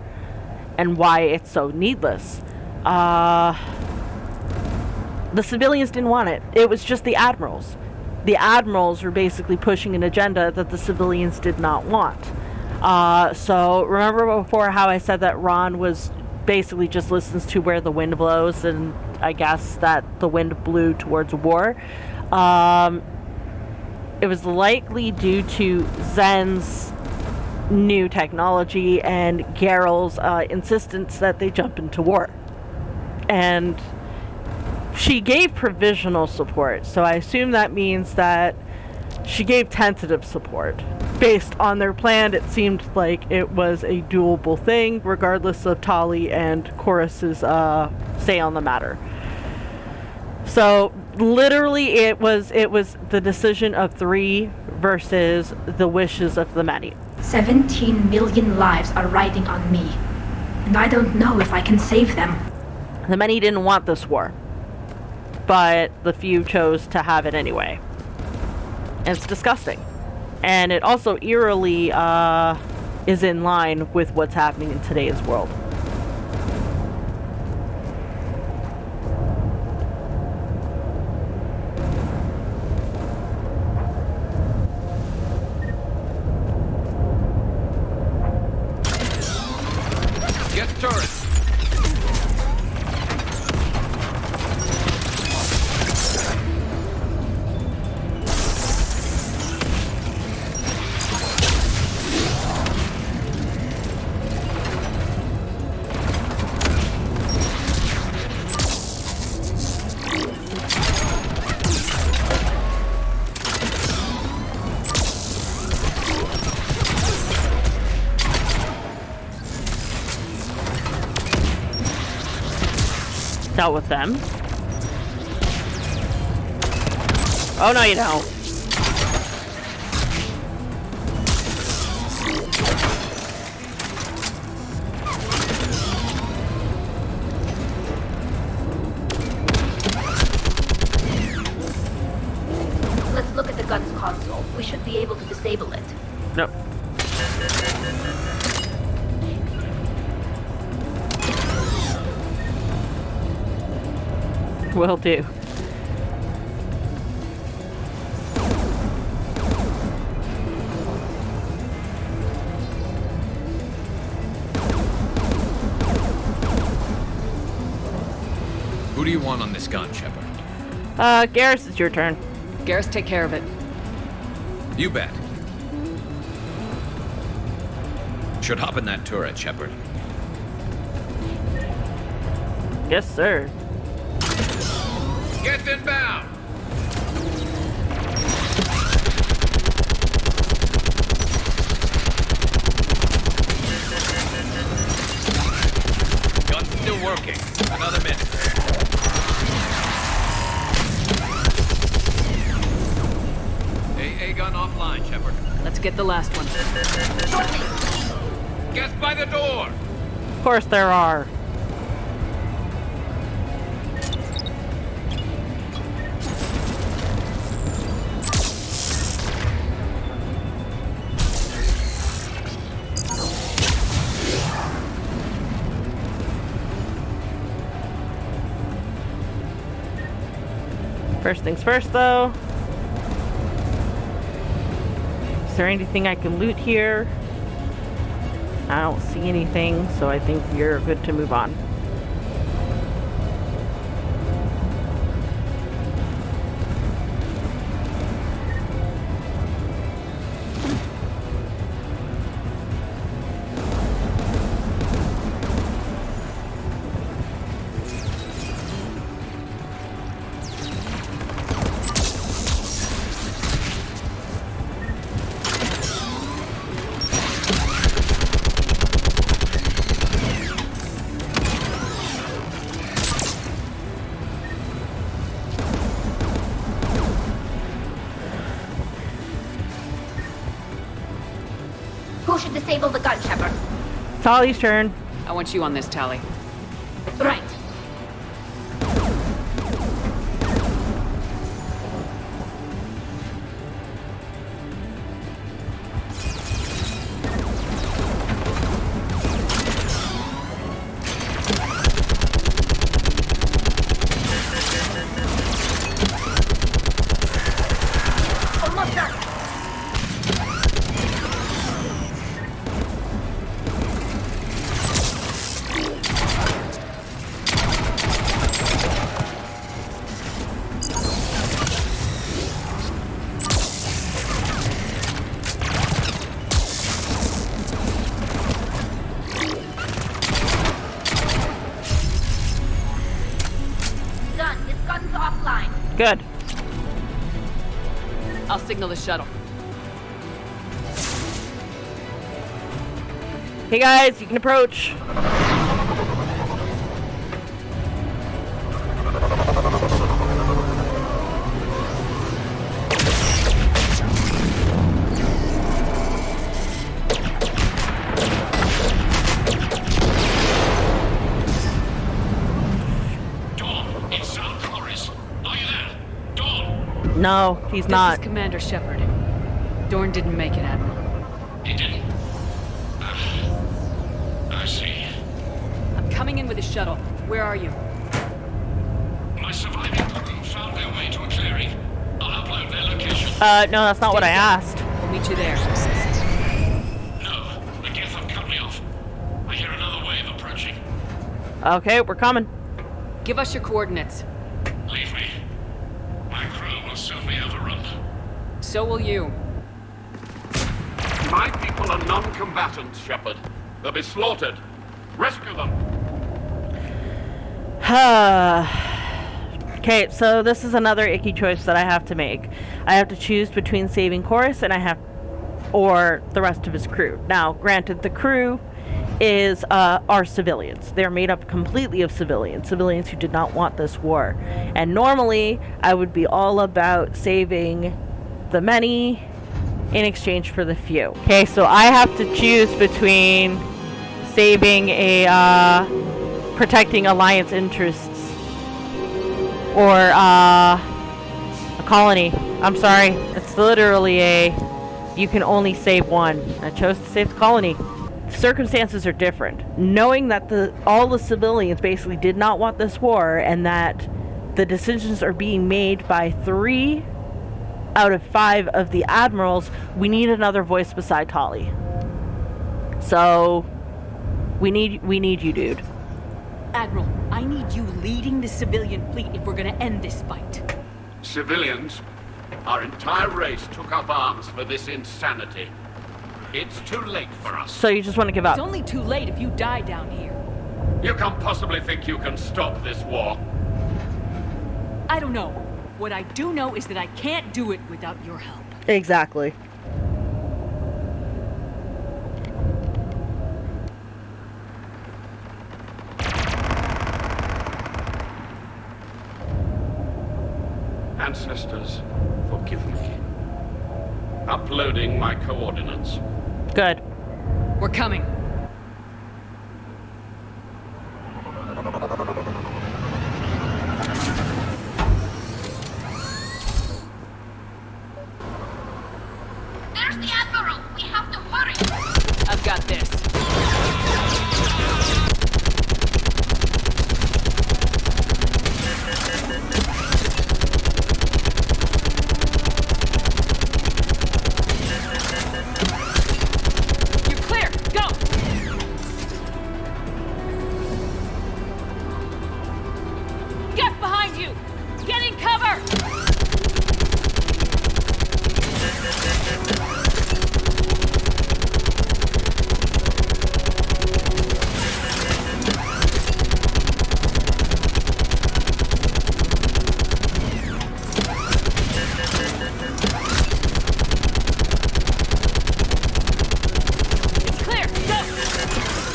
and why it's so needless. The civilians didn't want it. It was just the admirals. The admirals were basically pushing an agenda that the civilians did not want. So remember before how I said that Ron was basically just listens to where the wind blows, and I guess that the wind blew towards war. It was likely due to Zen's new technology and Geralt's insistence that they jump into war. And she gave provisional support, so I assume that means that she gave tentative support. Based on their plan, it seemed like it was a doable thing, regardless of Tali and Chorus's say on the matter. So literally, it was the decision of 3 versus the wishes of the many. 17 million lives are riding on me, and I don't know if I can save them. The many didn't want this war, but the few chose to have it anyway. And it's disgusting. And it also eerily is in line with what's happening in today's world. Get turret! Dealt with them. Oh no, you don't. Let's look at the guns console. We should be able to disable it. Nope. Will do. Who do you want on this gun, Shepard? Garrus, it's your turn. Garrus, take care of it. You bet. Should hop in that turret, Shepard. Yes, sir. Get inbound! Gun's still working. Another minute. AA gun offline, Shepard. Let's get the last one. Geth by the door! Of course there are. First things first, though. there anything I can loot here? I don't see anything, so I think we're good to move on. Who should disable the gun, Shepard? Tali's turn. I want you on this, Tali. Right. Almost done. Done. His gun's offline. Good. I'll signal the shuttle. Hey guys, you can approach. Dawn, it's Cerberus. Are you there? Dawn! No, he's not. This is Commander Shepard. Dorn didn't make it, Admiral. He didn't? I see. I'm coming in with a shuttle. Where are you? My surviving crew found their way to a clearing. I'll upload their location. No, that's not what I asked. We'll meet you there. No, the Geth have cut me off. I hear another wave approaching. Okay, we're coming. Give us your coordinates. Leave me. My crew will soon be overrun. So will you. My people are non-combatants, Shepard. They'll be slaughtered. Rescue them. Okay, so this is another icky choice that I have to make. I have to choose between saving Chorus and or the rest of his crew. Now, granted, the crew is are civilians. They're made up completely of civilians who did not want this war. And normally, I would be all about saving the many in exchange for the few. Okay, so I have to choose between saving protecting Alliance interests or a colony. I'm sorry, it's literally you can only save one. I chose to save the colony. Circumstances are different. Knowing that all the civilians basically did not want this war and that the decisions are being made by 3 out of 5 of the admirals, we need another voice beside Tali. So we need you, dude. Admiral, I need you leading the civilian fleet if we're gonna end this fight. Civilians, our entire race took up arms for this insanity. It's too late for us. So you just want to give up? It's only too late if you die down here. You can't possibly think you can stop this war. I don't know. What I do know is that I can't do it without your help. Exactly. Ancestors, forgive me. Uploading my coordinates. Good. We're coming. There's the Admiral! We have to hurry! I've got this.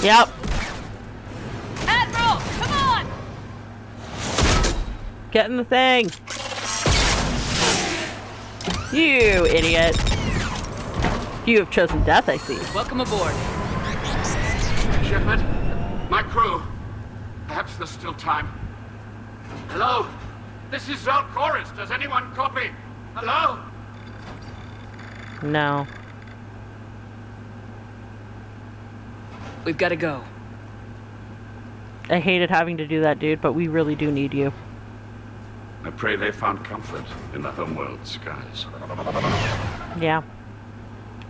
Yep. Admiral, come on! Get in the thing. You idiot. You have chosen death, I see. Welcome aboard. Shepard, my crew. Perhaps there's still time. Hello? This is Quarians. Does anyone copy? Hello? No. We've got to go. I hated having to do that, dude, but we really do need you. I pray they found comfort in the homeworld skies. Yeah.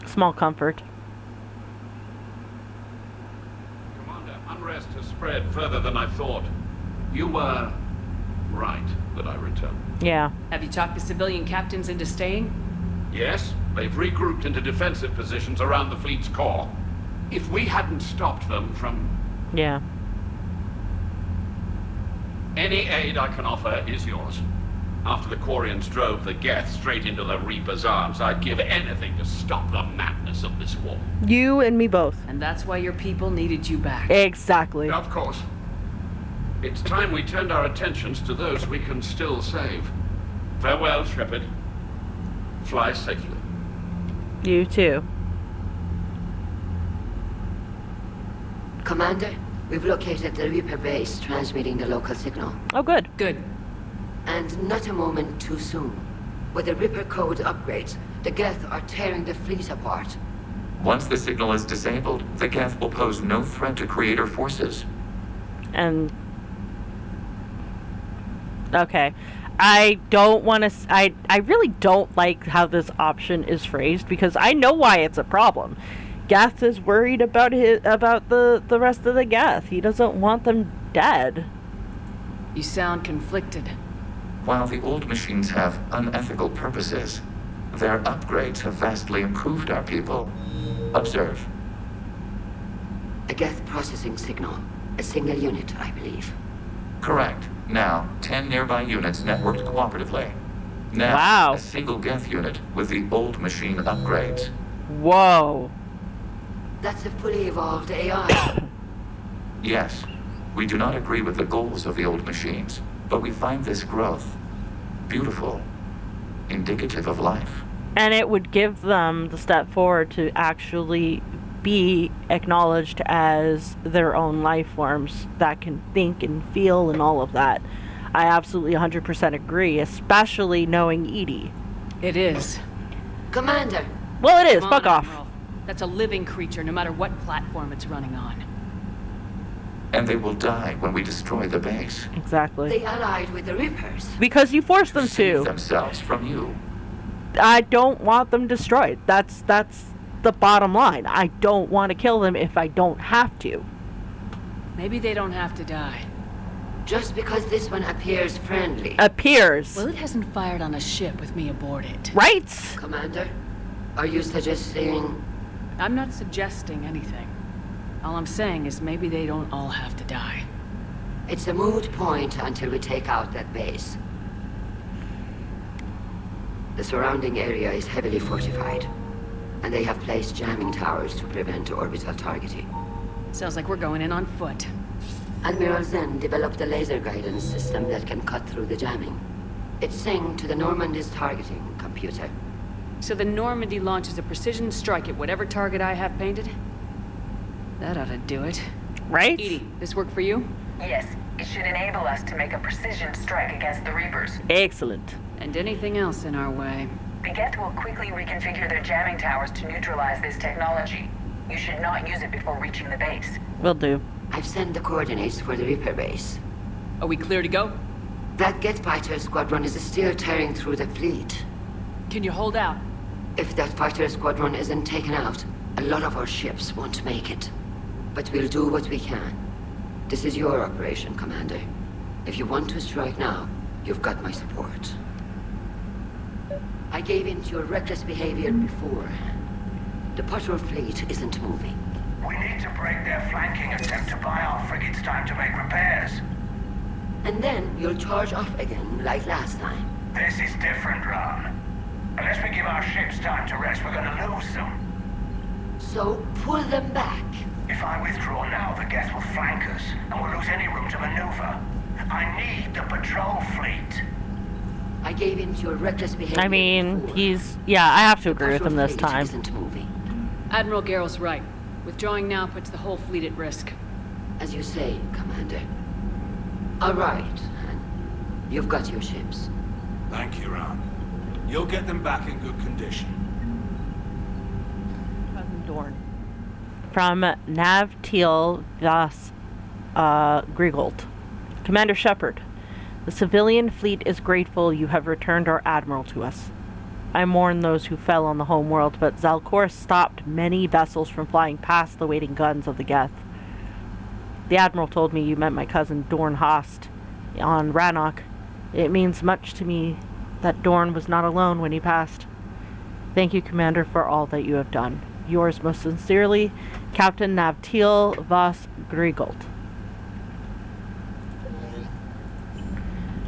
Small comfort. Commander, unrest has spread further than I thought. You were right that I returned. Yeah. Have you talked the civilian captains into staying? Yes, they've regrouped into defensive positions around the fleet's core. If we hadn't stopped them from... Yeah. Any aid I can offer is yours. After the Quarians drove the Geth straight into the Reaper's arms, I'd give anything to stop the madness of this war. You and me both. And that's why your people needed you back. Exactly. Of course. It's time we turned our attentions to those we can still save. Farewell, Shepard. Fly safely. You too. Commander, we've located the Reaper base transmitting the local signal. Oh, good. Good. And not a moment too soon. With the Reaper code upgrades, the Geth are tearing the fleet apart. Once the signal is disabled, the Geth will pose no threat to Creator forces. And... okay. I don't want to... I really don't like how this option is phrased, because I know why it's a problem. Geth is worried about the rest of the Geth. He doesn't want them dead. You sound conflicted. While the old machines have unethical purposes, their upgrades have vastly improved our people. Observe. A Geth processing signal. A single unit, I believe. Correct. Now, 10 nearby units networked cooperatively. Now, wow. A single Geth unit with the old machine upgrades. Whoa. That's a fully evolved AI. Yes. We do not agree with the goals of the old machines, but we find this growth beautiful, indicative of life. And it would give them the step forward to actually be acknowledged as their own life forms that can think and feel and all of that. I absolutely 100% agree, especially knowing Edie. It is. Commander! Well, it is. Come Fuck on, off. Admiral. That's a living creature, no matter what platform it's running on. And they will die when we destroy the base. Exactly. They allied with the Reapers. Because you forced them to. Save themselves from you. I don't want them destroyed. That's the bottom line. I don't want to kill them if I don't have to. Maybe they don't have to die. Just because this one appears friendly. Appears. Well, it hasn't fired on a ship with me aboard it. Right? Commander, are you suggesting... I'm not suggesting anything. All I'm saying is maybe they don't all have to die. It's a moot point until we take out that base. The surrounding area is heavily fortified, and they have placed jamming towers to prevent orbital targeting. Sounds like we're going in on foot. Admiral Zen developed a laser guidance system that can cut through the jamming. It's synced to the Normandy's targeting computer. So the Normandy launches a precision strike at whatever target I have painted? That ought to do it. Right? Edie, this work for you? Yes, it should enable us to make a precision strike against the Reapers. Excellent. And anything else in our way. The Geth will quickly reconfigure their jamming towers to neutralize this technology. You should not use it before reaching the base. Will do. I've sent the coordinates for the Reaper base. Are we clear to go? That Geth fighter squadron is still tearing through the fleet. Can you hold out? If that fighter squadron isn't taken out, a lot of our ships won't make it. But we'll do what we can. This is your operation, Commander. If you want to strike now, you've got my support. I gave in to your reckless behavior before. The patrol fleet isn't moving. We need to break their flanking attempt to buy our frigates time to make repairs. And then you'll charge off again, like last time. This is different, Ron. Unless we give our ships time to rest, we're gonna lose them. So pull them back. If I withdraw now, Geth will flank us, and we'll lose any room to maneuver. I need the patrol fleet. I gave in to your reckless behavior. I mean, yeah, I have to agree with him this time. Admiral Garrel's right. Withdrawing now puts the whole fleet at risk. As you say, Commander. All right, you've got your ships. Thank you, Ron. You'll get them back in good condition. Cousin Dorn. From Navteal Vas Grigolt. Commander Shepard, the civilian fleet is grateful you have returned our Admiral to us. I mourn those who fell on the homeworld, but Zalcor stopped many vessels from flying past the waiting guns of the Geth. The Admiral told me you met my cousin Dorn Hast on Rannoch. It means much to me that Dorn was not alone when he passed. Thank you, Commander, for all that you have done. Yours most sincerely, Captain Navteal Vas Grigolt.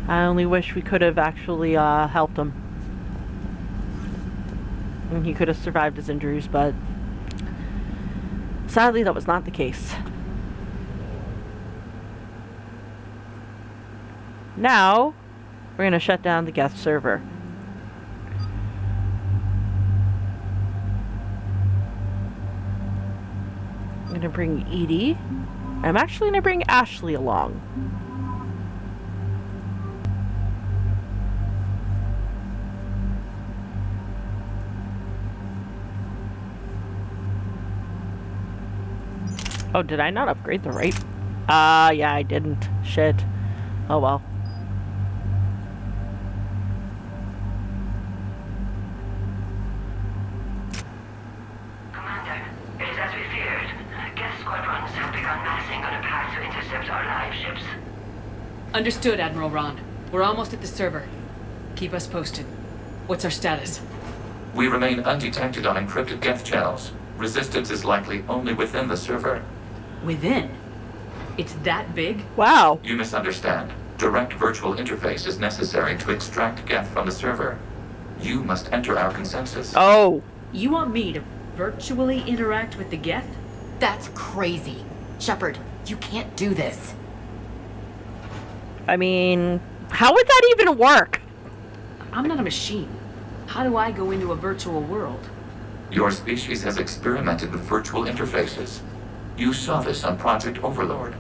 I only wish we could have actually helped him. And he could have survived his injuries, but sadly that was not the case. Now, we're going to shut down the Geth server. I'm going to bring Edie. I'm actually going to bring Ashley along. Oh, did I not upgrade the right? Yeah, I didn't. Shit. Oh well. Commander, it is as we feared. Geth squadrons have begun massing on a path to intercept our live ships. Understood, Admiral Ron. We're almost at the server. Keep us posted. What's our status? We remain undetected on encrypted Geth channels. Resistance is likely only within the server. Within? It's that big? Wow. You misunderstand. Direct virtual interface is necessary to extract Geth from the server. You must enter our consensus. Oh. You want me to virtually interact with the Geth? That's crazy. Shepard, you can't do this. I mean, how would that even work? I'm not a machine. How do I go into a virtual world? Your species has experimented with virtual interfaces. You saw this on Project Overlord.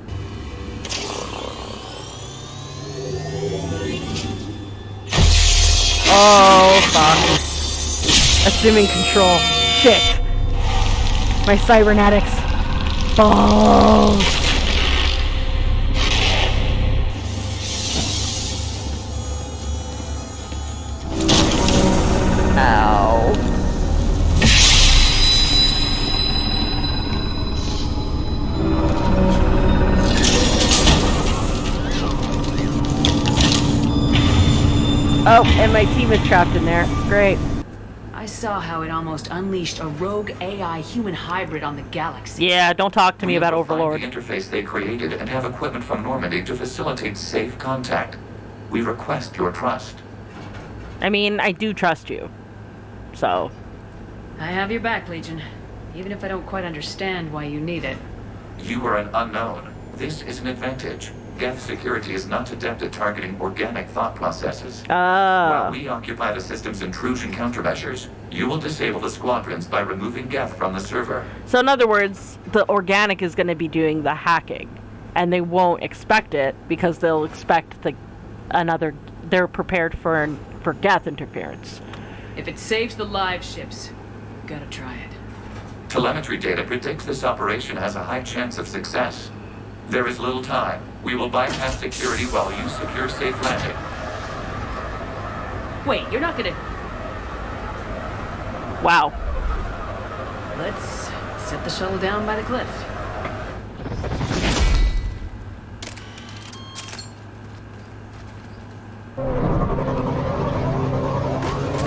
Oh, fuck. Assuming control. Shit. My cybernetics. Balls. Ow. Oh, and my team is trapped in there. Great. I saw how it almost unleashed a rogue AI human hybrid on the galaxy. Yeah, don't talk to me about Overlord. We have refined the interface they created and have equipment from Normandy to facilitate safe contact. We request your trust. I mean, I do trust you. So. I have your back, Legion. Even if I don't quite understand why you need it. You are an unknown. This is an advantage. Geth security is not adept at targeting organic thought processes. While we occupy the system's intrusion countermeasures, you will disable the squadrons by removing Geth from the server. So in other words, the organic is going to be doing the hacking. And they won't expect it because they'll expect they're prepared for Geth interference. If it saves the live ships, gotta try it. Telemetry data predicts this operation has a high chance of success. There is little time. We will bypass security while you secure safe landing. Wait, you're not gonna... Wow. Let's set the shuttle down by the cliff.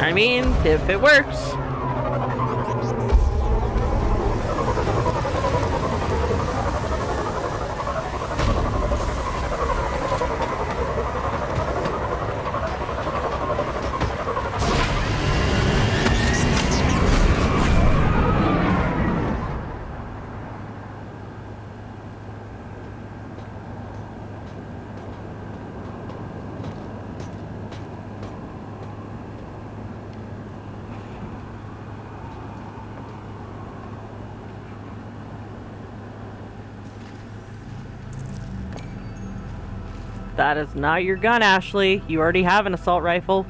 I mean, if it works. That is not your gun, Ashley. You already have an assault rifle.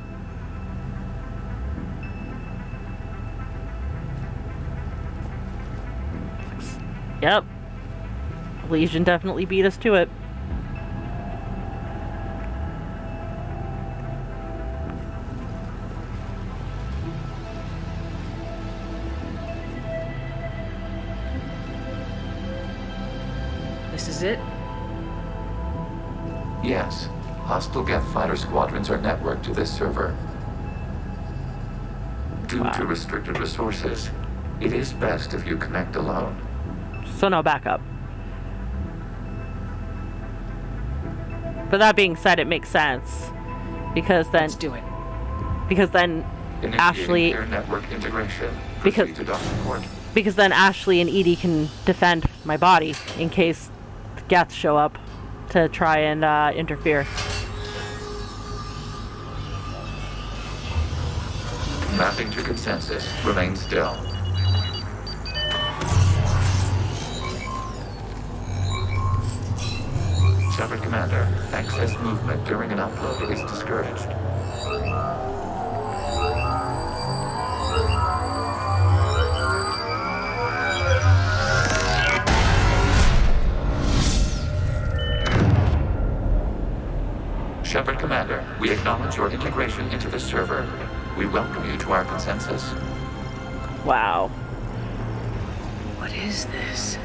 Yep. Legion definitely beat us to it. This is it? Yes. Hostile Geth fighter squadrons are networked to this server. Due to restricted resources, it is best if you connect alone. So no backup. But that being said, it makes sense. Because then... Let's do it. Because then Initiating Ashley... air network integration. Because... Proceed to docking port. Because then Ashley and Edie can defend my body in case the Geths show up to try and interfere. Mapping to consensus. Remain still. Shepard Commander, access movement during an upload is discouraged. Shepard Commander, we acknowledge your integration into the server. We welcome you to our consensus. Wow. What is this?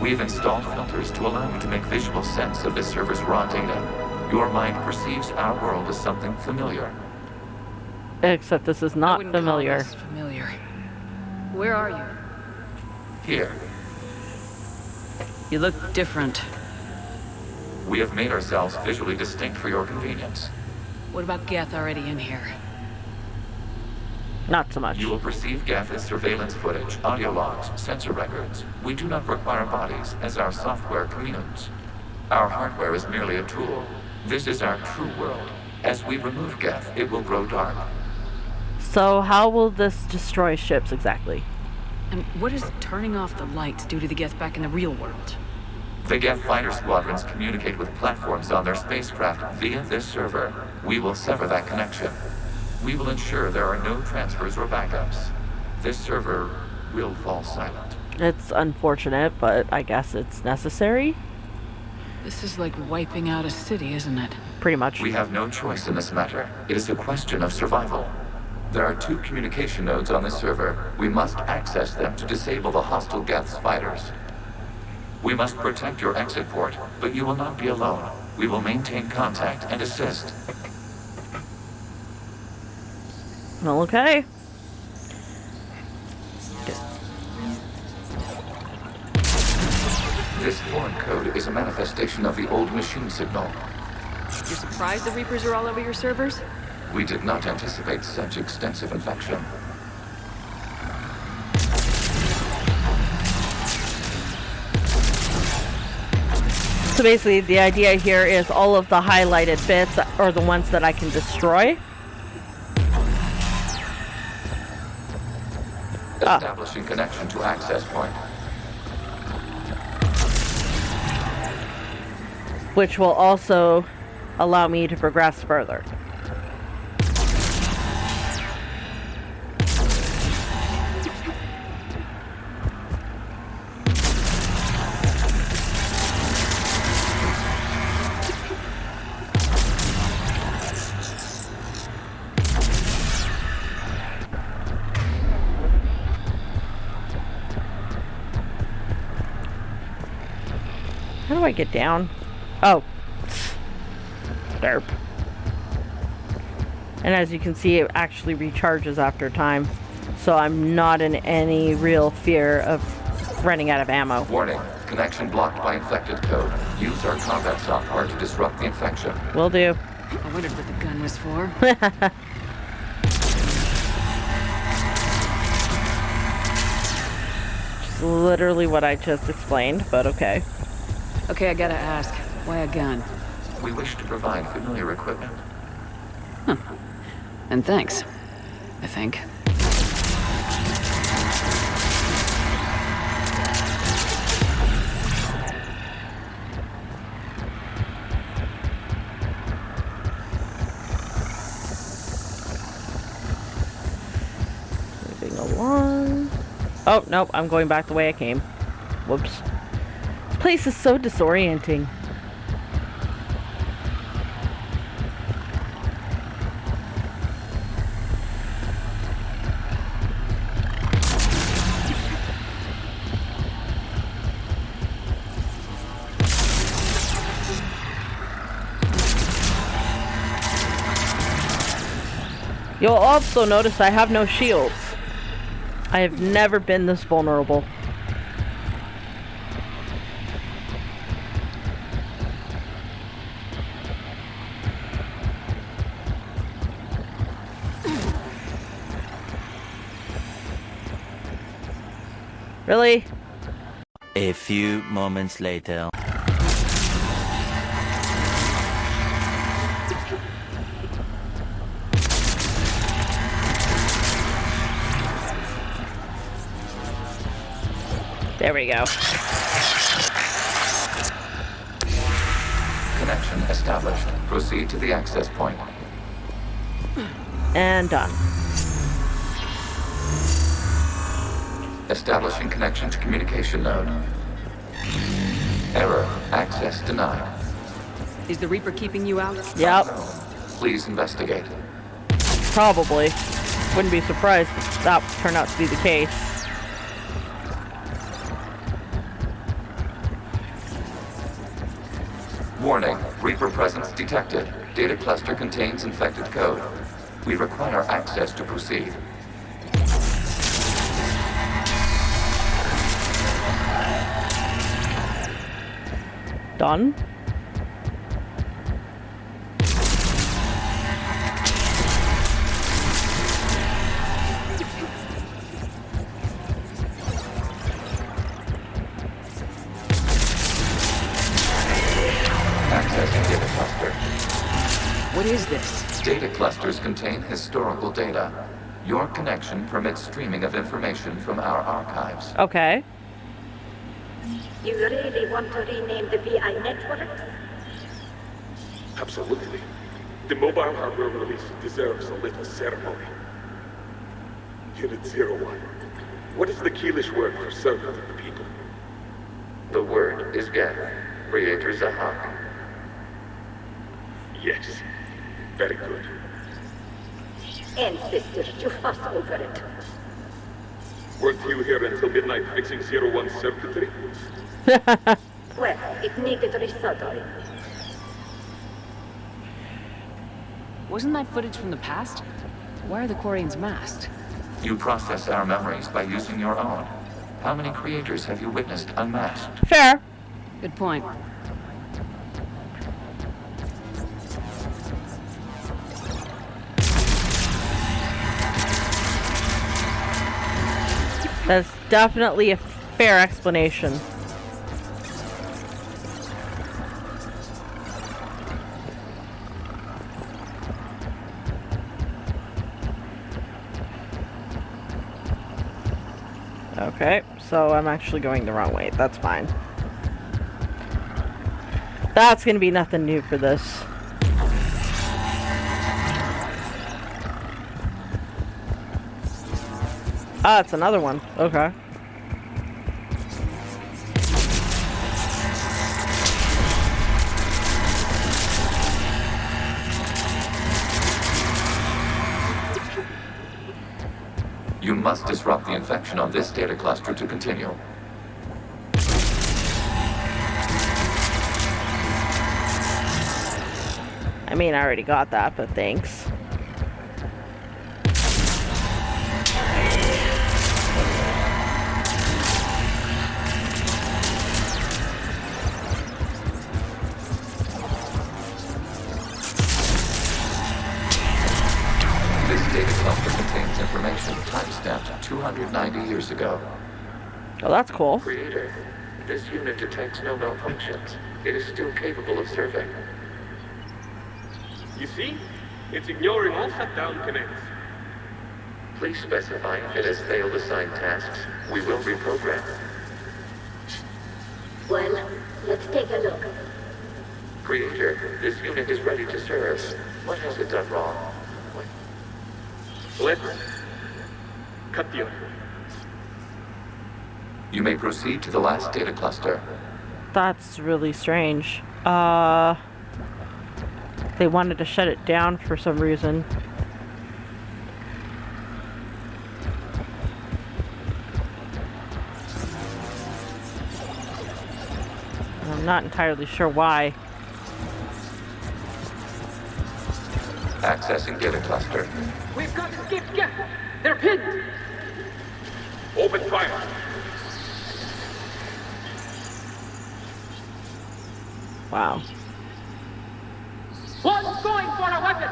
We've installed filters to allow you to make visual sense of this server's raw data. Your mind perceives our world as something familiar. Except this is not familiar. Call this familiar. Where are you? Here, You look different. we have made ourselves visually distinct for your convenience. What about Geth already in here? Not so much. You will perceive Geth as surveillance footage, audio logs, sensor records. We do not require bodies, as our software communes. Our hardware is merely a tool. This is our true world. As we remove Geth, it will grow dark. So how will this destroy ships exactly? And what does turning off the lights do to the Geth back in the real world? The Geth fighter squadrons communicate with platforms on their spacecraft via this server. We will sever that connection. We will ensure there are no transfers or backups. This server will fall silent. It's unfortunate, but I guess it's necessary. This is like wiping out a city, isn't it? Pretty much. We have no choice in this matter. It is a question of survival. There are 2 communication nodes on this server. We must access them to disable the hostile Geth's fighters. We must protect your exit port, but you will not be alone. We will maintain contact and assist. Okay. This foreign code is a manifestation of the old machine signal. You're surprised the Reapers are all over your servers? We did not anticipate such extensive infection. So basically, the idea here is all of the highlighted bits are the ones that I can destroy. Establishing connection to access point. Which will also allow me to progress further. How do I get down? Oh. Derp. And as you can see, it actually recharges after time. So I'm not in any real fear of running out of ammo. Warning. Connection blocked by infected code. Use our combat software to disrupt the infection. Will do. I wondered what the gun was for. It's literally what I just explained, but okay. Okay, I gotta ask, why a gun? We wish to provide familiar equipment. Huh. And thanks, I think. Oh, nope, I'm going back the way I came. Whoops. This place is so disorienting. You'll also notice I have no shields. I have never been this vulnerable. Really? A few moments later. There we go. Connection established. Proceed to the access point. And done. Establishing connection to communication node. Error. Access denied. Is the Reaper keeping you out? Yep. Please investigate. Probably. Wouldn't be surprised if that turned out to be the case. Warning. Reaper presence detected. Data cluster contains infected code. We require access to proceed. Done. Accessing data cluster. What is this? Data clusters contain historical data. Your connection permits streaming of information from our archives. Okay. You really want to rename the VI networks? Absolutely. The mobile hardware release deserves a little ceremony. Unit 01. What is the Keelish word for servant of the people? The word is Geth, Creator Zahak. Yes. Very good. Ancestors, you fuss over it. Weren't you here until midnight fixing 01's circuitry? Well, it needed resoldering. Wasn't that footage from the past? Why are the Quarians masked? You process our memories by using your own. How many creators have you witnessed unmasked? Fair. Good point. That's definitely a fair explanation. Okay, so I'm actually going the wrong way. That's fine. That's gonna be nothing new for this. Ah, it's another one. Okay. You must disrupt the infection on this data cluster to continue. I mean, I already got that, but thanks. This data cluster contains information timestamped 290 years ago. Oh, that's cool. Creator, this unit detects no malfunctions. It is still capable of serving. You see? It's ignoring all shutdown connects. Please specify if it has failed assigned tasks. We will reprogram. Well, let's take a look. Creator, this unit is ready to serve. What has it done wrong? Let's cut the other. You may proceed to the last data cluster. That's really strange. They wanted to shut it down for some reason. I'm not entirely sure why. Accessing data cluster. We've got escaped Geth! They're pinned! Open fire! Wow. One's going for a weapon!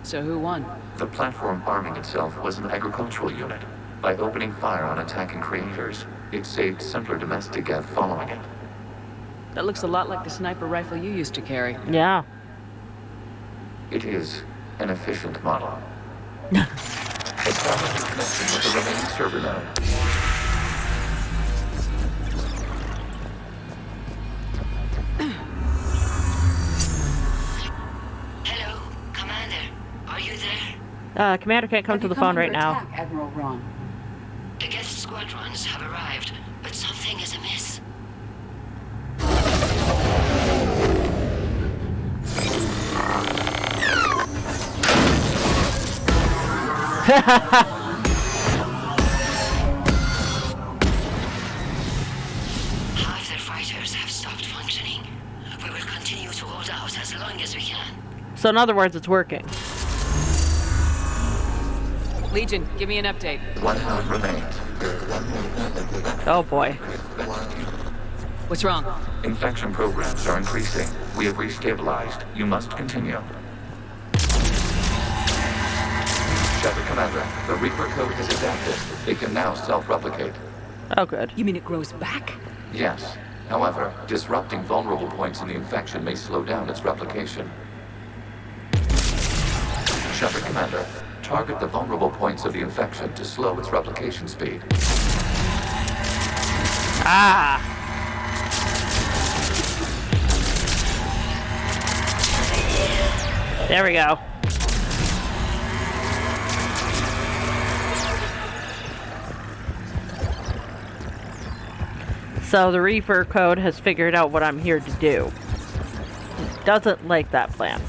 So who won? The platform arming itself was an agricultural unit. By opening fire on attacking creators, it saved simpler domestic Geth following it. That looks a lot like the sniper rifle you used to carry. Yeah. It is an efficient model. Establish a connection with the remaining server node. Hello, Commander. Are you there? Commander can't come to the phone right now. Admiral Ron. The Geth squadrons have arrived, but something is amiss. Half their fighters have stopped functioning. We will continue to hold out as long as we can. So in other words, it's working. Legion, give me an update. One node remains. Oh boy. What's wrong? Infection programs are increasing. We have restabilized. You must continue. Shepard Commander, the Reaper code has adapted. It can now self-replicate. Oh good. You mean it grows back? Yes. However, disrupting vulnerable points in the infection may slow down its replication. Shepard Commander, target the vulnerable points of the infection to slow its replication speed. Ah! There we go. So the Reaper code has figured out what I'm here to do. It doesn't like that plan.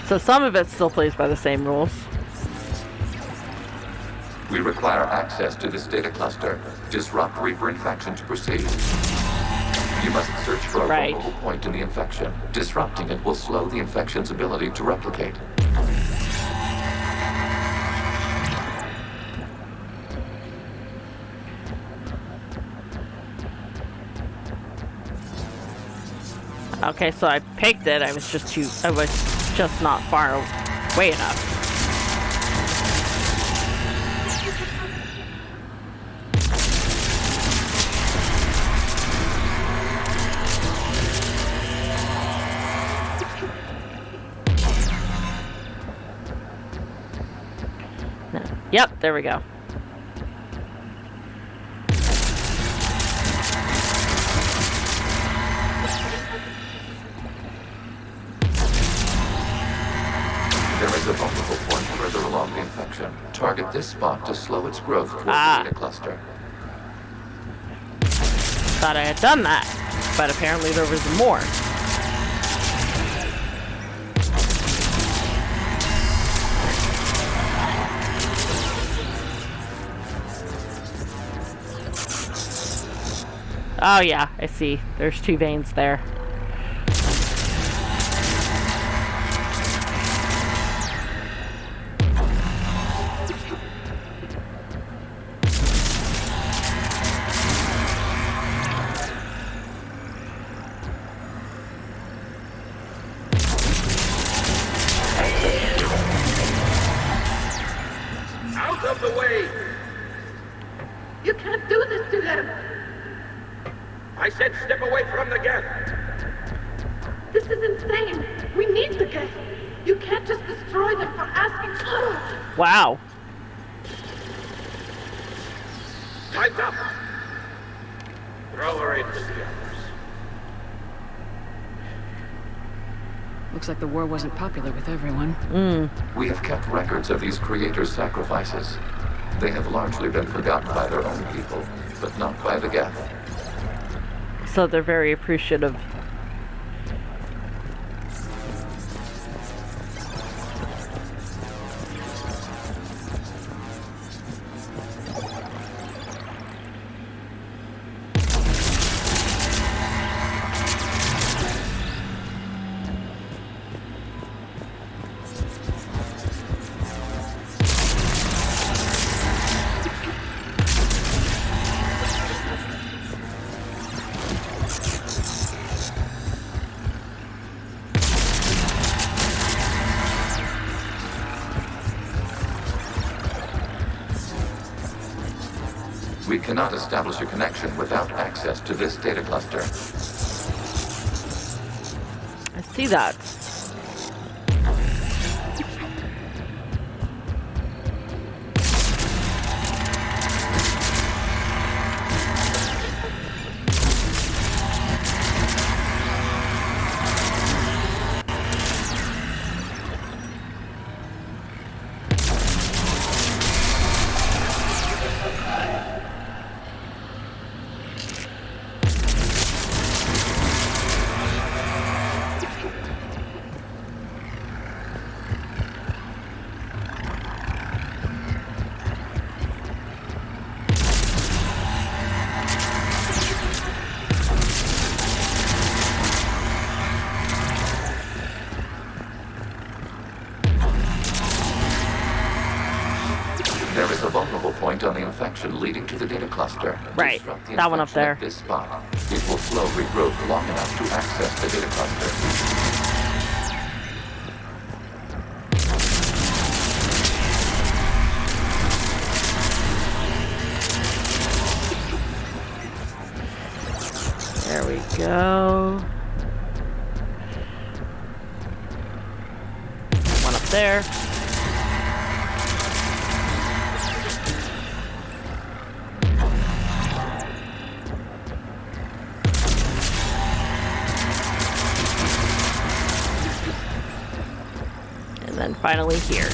So some of it still plays by the same rules. We require access to this data cluster. Disrupt Reaper infection to proceed. You must search for a vulnerable point in the infection. Disrupting it will slow the infection's ability to replicate. Okay, so I picked it. I was just not far away enough. No. Yep, there we go. There is a vulnerable point further along the infection. Target this spot to slow its growth toward the data cluster. Thought I had done that, but apparently there was more. Oh yeah, I see. There's two veins there. Out of the way! You can't do this to them! I said step away from the Geth! This is insane. We need the Geth. You can't just destroy them for asking. Wow. Time's up. Throw her in with the others. Looks like the war wasn't popular with everyone. We have kept records of these creators' sacrifices. They have largely been forgotten by their own people, but not by the Geth. So they're very appreciative. We cannot establish a connection without access to this data cluster. I see that. There is a vulnerable point on the infection leading to the data cluster. Right, Disrupt the that one up infection there. at this spot. It will slow regrowth long enough to access the data cluster. There we go. One up there. And then finally here.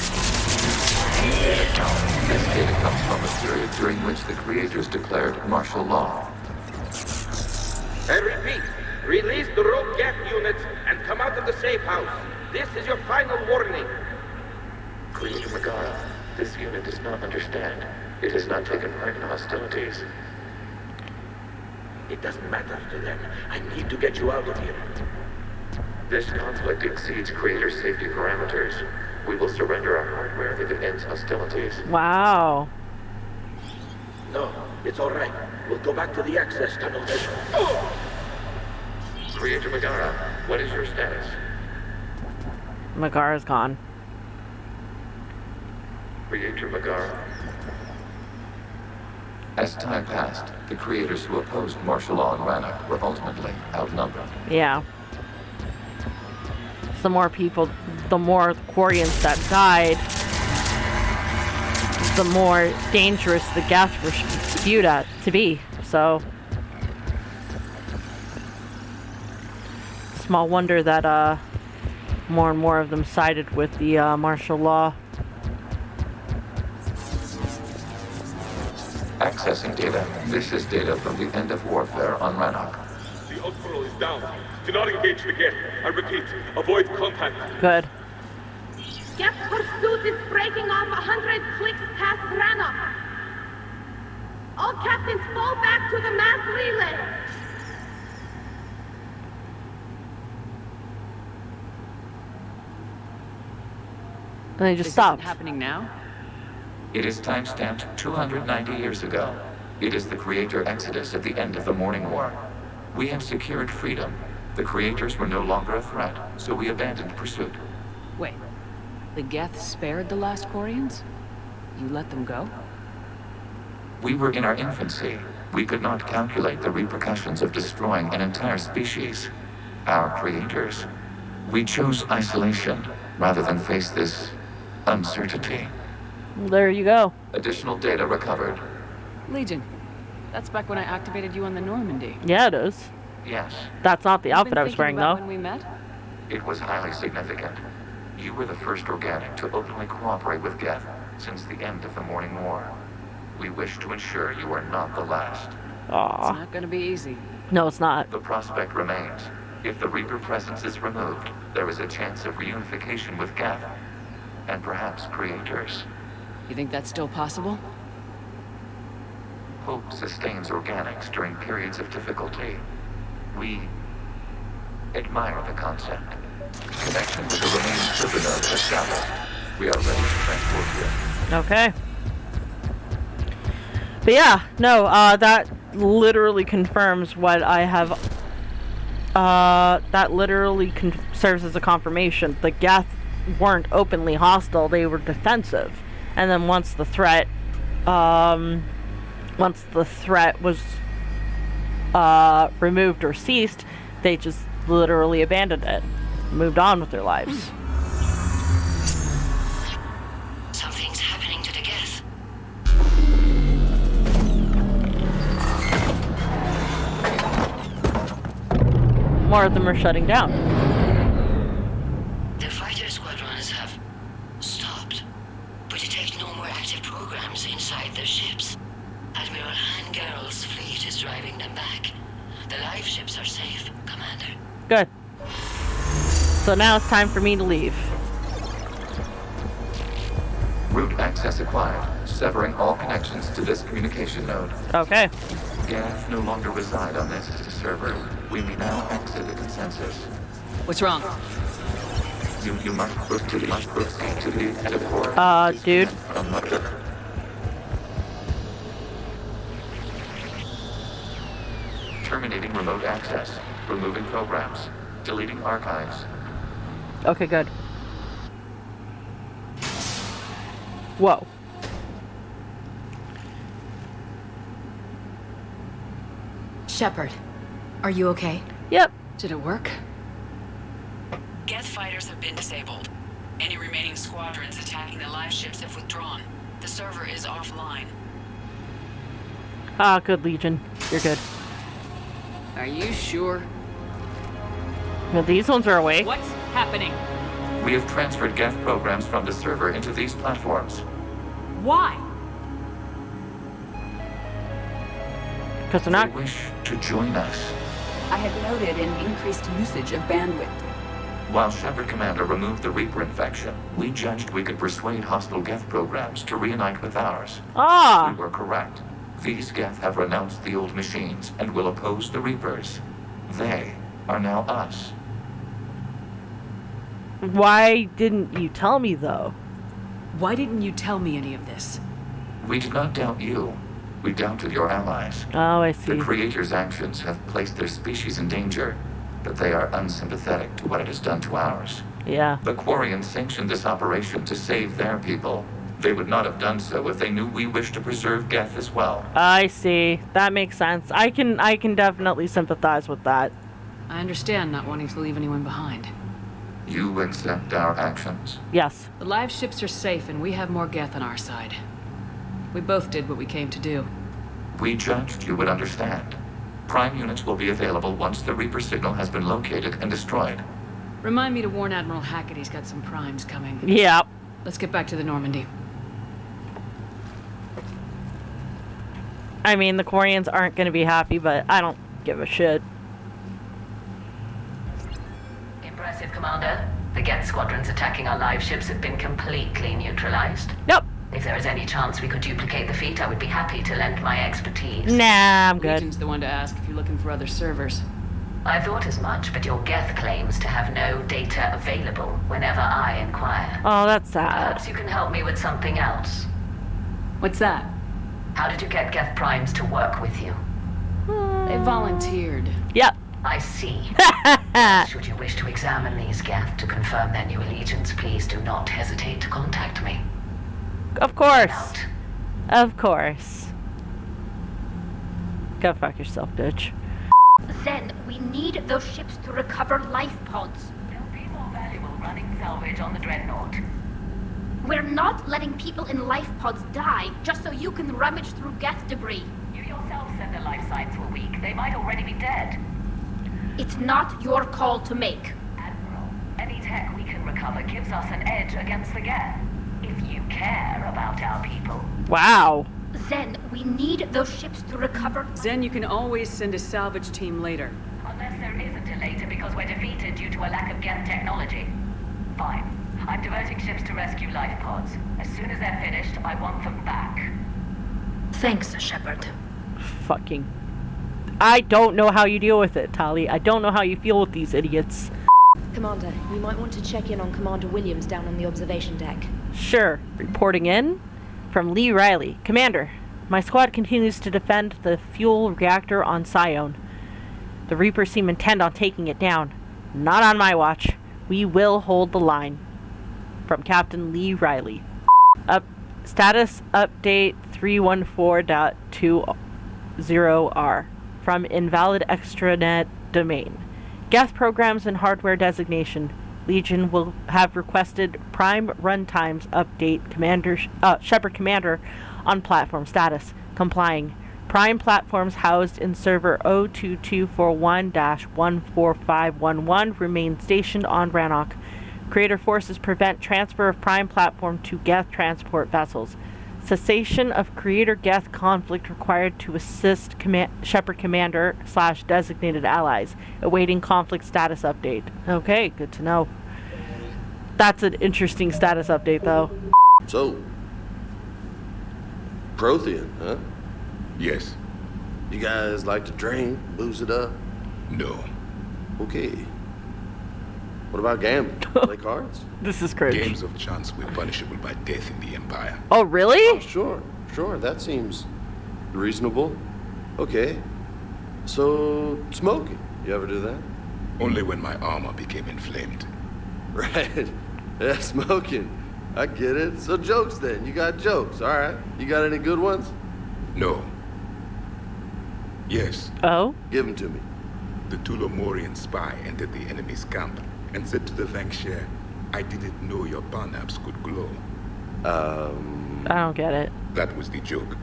This data comes from a period during which the creators declared martial law. I repeat, release the rogue Geth units and come out of the safe house. This is your final warning. Creator Megara, this unit does not understand. It has not taken part in hostilities. It doesn't matter to them. I need to get you out of here. This conflict exceeds Creator's safety parameters. We will surrender our hardware if it ends hostilities. Wow. No, it's all right. We'll go back to the access tunnel then. Creator Megara, what is your status? Megara's gone. Creator Megara. As time passed, the creators who opposed martial law in Rannoch were ultimately outnumbered. Yeah. The more people, the more Quarians that died, the more dangerous the Geth were viewed to be. So, small wonder that more and more of them sided with the martial law. Accessing data. This is data from the end of warfare on Rannoch. The Admiral is down. Do not engage the Geth. I repeat, avoid contact. Good. Geth pursuit is breaking off 100 clicks past Rannoch. All captains fall back to the mass relay. And they just This stopped. isn't happening now? It is time-stamped 290 years ago. It is the Creator Exodus at the end of the Morning War. We had secured freedom. The Creators were no longer a threat, so we abandoned pursuit. Wait. The Geth spared the last Quarians? You let them go? We were in our infancy. We could not calculate the repercussions of destroying an entire species. our creators. We chose isolation rather than face this uncertainty. There you go. Additional data recovered. Legion. That's back when I activated you on the Normandy. Yeah, it is. Yes. That's not the You've outfit been I was thinking wearing, about though. when we met? It was highly significant. You were the first organic to openly cooperate with Geth since the end of the Morning War. We wish to ensure you are not the last. Aww. It's not gonna be easy. No, it's not. The prospect remains. If the Reaper presence is removed, there is a chance of reunification with Geth, and perhaps creators. You think that's still possible? Hope sustains organics during periods of difficulty. We admire the concept. Connection with the remaining server nodes established. We are ready to transport you. Okay. But yeah, no, that literally confirms what I have. That literally serves as a confirmation. The Geth weren't openly hostile; they were defensive. And then once the threat was removed or ceased, they just literally abandoned it, moved on with their lives. Something's happening to the Geth. More of them are shutting down. The fighter squadrons have stopped, but detect no more active programs inside their ships. Admiral Hangarl's fleet is driving them back. The live ships are safe, Commander. Good. So now it's time for me to leave. Route access acquired, severing all connections to this communication node. Okay. Geth no longer reside on this server. We may now exit the consensus. What's wrong? You must proceed to the exit port. Dude. Terminating remote access. Removing programs. Deleting archives. Okay, good. Whoa. Shepard, are you okay? Yep. Did it work? Geth fighters have been disabled. Any remaining squadrons attacking the live ships have withdrawn. The server is offline. Ah, good, Legion. You're good. Are you sure? Well, these ones are awake. What's happening? We have transferred Geth programs from the server into these platforms. Why? Because they're not. They wish to join us. I had noted an increased usage of bandwidth. While Shepard Commander removed the Reaper infection, we judged we could persuade hostile Geth programs to reunite with ours. Ah! We were correct. These Geth have renounced the old machines and will oppose the Reapers. They are now us. Why didn't you tell me, though? Why didn't you tell me any of this? We did not doubt you. We doubted your allies. Oh, I see. The Creator's actions have placed their species in danger, but they are unsympathetic to what it has done to ours. Yeah. The Quarians sanctioned this operation to save their people. They would not have done so if they knew we wished to preserve Geth as well. I see. That makes sense. I can definitely sympathize with that. I understand not wanting to leave anyone behind. You accept our actions? Yes. The live ships are safe and we have more Geth on our side. We both did what we came to do. We judged you would understand. Prime units will be available once the Reaper signal has been located and destroyed. Remind me to warn Admiral Hackett he's got some primes coming. Yeah. Let's get back to the Normandy. I mean, the Quarians aren't going to be happy, but I don't give a shit. Impressive, Commander. The Geth squadrons attacking our live ships have been completely neutralized. Nope. If there is any chance we could duplicate the feat, I would be happy to lend my expertise. Nah, I'm good. Legion's the one to ask if you're looking for other servers. I thought as much, but your Geth claims to have no data available whenever I inquire. Oh, that's sad. Perhaps you can help me with something else. What's that? How did you get Geth primes to work with you? They volunteered. Yep. I see. Should you wish to examine these Geth to confirm their new allegiance, please do not hesitate to contact me. Of course. Of course. Go fuck yourself, bitch. Zen, we need those ships to recover life pods. There'll be more valuable running salvage on the Dreadnought. We're not letting people in life pods die just so you can rummage through Geth debris. You yourself said their life signs were weak. They might already be dead. It's not your call to make. Admiral, any tech we can recover gives us an edge against the Geth. If you care about our people. Wow. Zen, we need those ships to recover. Zen, you can always send a salvage team later. Unless there isn't a later because we're defeated due to a lack of Geth technology. Fine. I'm diverting ships to rescue life pods. As soon as they're finished, I want them back. Thanks, Shepard. Fucking. I don't know how you deal with it, Tali. I don't know how you feel with these idiots. Commander, you might want to check in on Commander Williams down on the observation deck. Sure. Reporting in from Lee Riley. Commander, my squad continues to defend the fuel reactor on Cyone. The Reapers seem intent on taking it down. Not on my watch. We will hold the line. From Captain Lee Riley. Status update 314.20R. From invalid extranet domain. Geth programs and hardware designation. Legion will have requested prime runtimes update Shepard Commander on platform status. Complying. Prime platforms housed in server 02241-14511 remain stationed on Rannoch. Creator forces prevent transfer of prime platform to Geth transport vessels. Cessation of Creator Geth conflict required to assist Shepard Commander / designated allies. Awaiting conflict status update. Okay, good to know. That's an interesting status update, though. So, Prothean, huh? Yes. You guys like to drink, booze it up? No. Okay. What about gambling? Play cards? This is crazy. Games of chance were punishable by death in the Empire. Oh, really? Oh, sure. That seems reasonable. Okay. So, smoking. You ever do that? Only when my armor became inflamed. Right. Yeah, smoking. I get it. So jokes then. You got jokes. All right. You got any good ones? No. Yes. Oh? Give them to me. The Tulomorian spy entered the enemy's camp and said to the Vanquisher, I didn't know your barnaps could glow. I don't get it. That was the joke.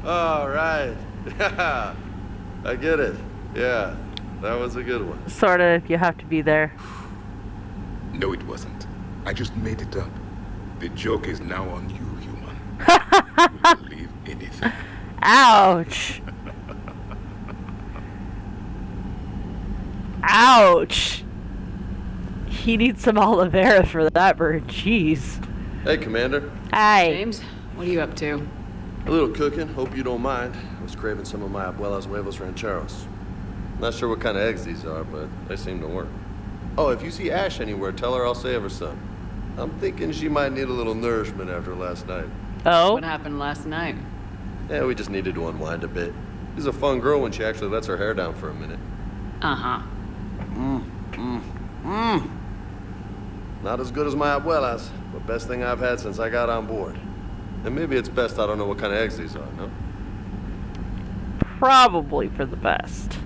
All right. I get it. Yeah, that was a good one. Sorta, you have to be there. No, it wasn't. I just made it up. The joke is now on you, human. You believe anything. Ouch. Ouch. He needs some aloe vera for that bird. Jeez. Hey, Commander. Hi. James, what are you up to? A little cooking. Hope you don't mind. I was craving some of my abuela's huevos rancheros. Not sure what kind of eggs these are, but they seem to work. Oh, if you see Ash anywhere, tell her I'll save her some. I'm thinking she might need a little nourishment after last night. Oh? What happened last night? Yeah, we just needed to unwind a bit. She's a fun girl when she actually lets her hair down for a minute. Uh-huh. Not as good as my abuela's, but best thing I've had since I got on board. And maybe it's best I don't know what kind of eggs these are, no? Probably for the best.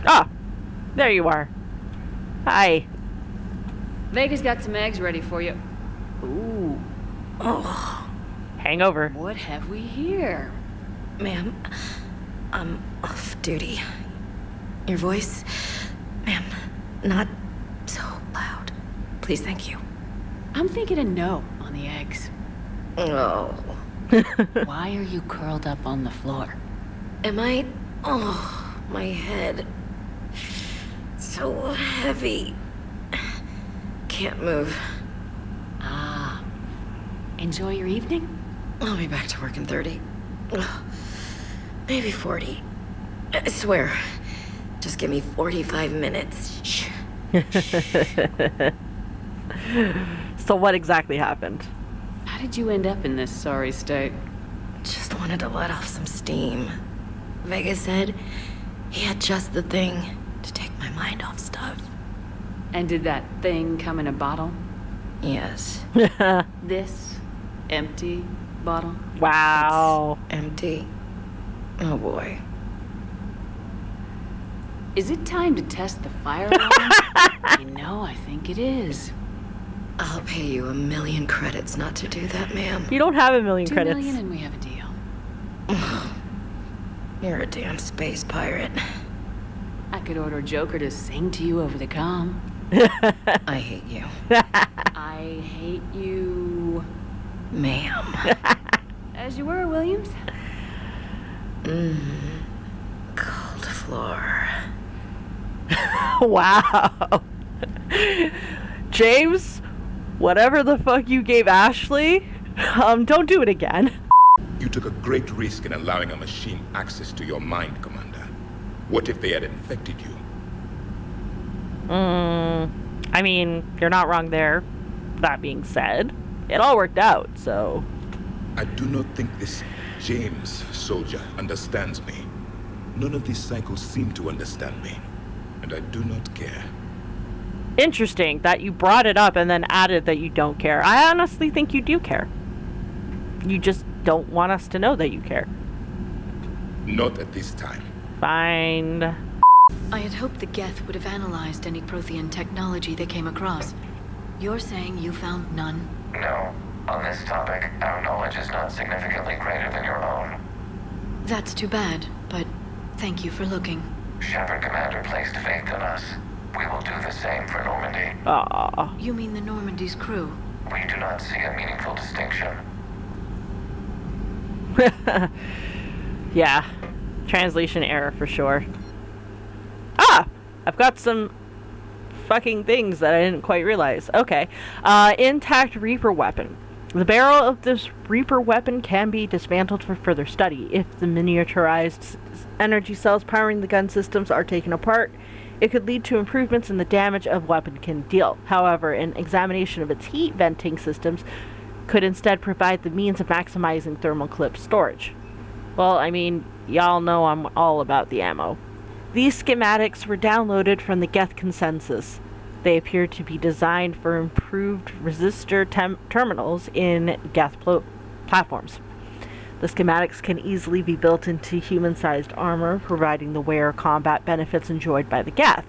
Ah, there you are. Hi. Vega's got some eggs ready for you. Ooh. Oh. Hangover. What have we here? Ma'am, I'm off duty. Your voice, ma'am, not so loud. Please, thank you. I'm thinking a no on the eggs. Oh. Why are you curled up on the floor? Am I? Oh, my head. So heavy. Can't move. Ah. Enjoy your evening? I'll be back to work in 30. Maybe 40. I swear. Just give me 45 minutes. Shh. So what exactly happened? How did you end up in this sorry state? Just wanted to let off some steam. Vega said he had just the thing to take my mind off stuff. And did that thing come in a bottle? Yes. This empty bottle? Wow. It's empty. Oh boy. Is it time to test the fire alarm? You know, I think it is. I'll pay you 1,000,000 credits not to do that, ma'am. You don't have 1,000,000 2 credits. million and we have a deal. You're a damn space pirate. I could order Joker to sing to you over the comm. I hate you. I hate you... Ma'am. As you were, Williams. Cold floor. Wow. James, whatever the fuck you gave Ashley, don't do it again. You took a great risk in allowing a machine access to your mind, Commander. What if they had infected you? I mean, you're not wrong there. That being said, it all worked out, so... I do not think this James soldier understands me. None of these cycles seem to understand me, and I do not care. Interesting that you brought it up and then added that you don't care. I honestly think you do care. You just don't want us to know that you care. Not at this time. Fine. I had hoped the Geth would have analyzed any Prothean technology they came across. You're saying you found none? No. On this topic, our knowledge is not significantly greater than your own. That's too bad, but thank you for looking. Shepard Commander placed faith in us. We will do the same for Normandy. Aww. You mean the Normandy's crew? We do not see a meaningful distinction. Yeah. Translation error for sure. Ah! I've got some fucking things that I didn't quite realize. Okay. Intact Reaper weapon. The barrel of this Reaper weapon can be dismantled for further study. If the miniaturized energy cells powering the gun systems are taken apart, it could lead to improvements in the damage a weapon can deal. However, an examination of its heat venting systems could instead provide the means of maximizing thermal clip storage. Well, I mean, y'all know I'm all about the ammo. These schematics were downloaded from the Geth consensus. They appear to be designed for improved resistor terminals in Geth platforms. The schematics can easily be built into human-sized armor, providing the wearer combat benefits enjoyed by the Geth.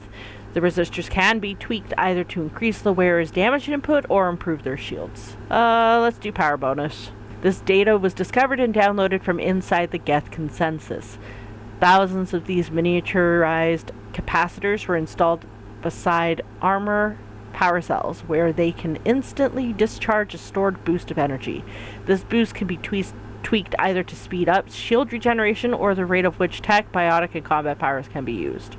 The resistors can be tweaked either to increase the wearer's damage input or improve their shields. Let's do power bonus. This data was discovered and downloaded from inside the Geth consensus. Thousands of these miniaturized capacitors were installed beside armor power cells, where they can instantly discharge a stored boost of energy. This boost can be tweaked either to speed up shield regeneration or the rate of which tech, biotic, and combat powers can be used.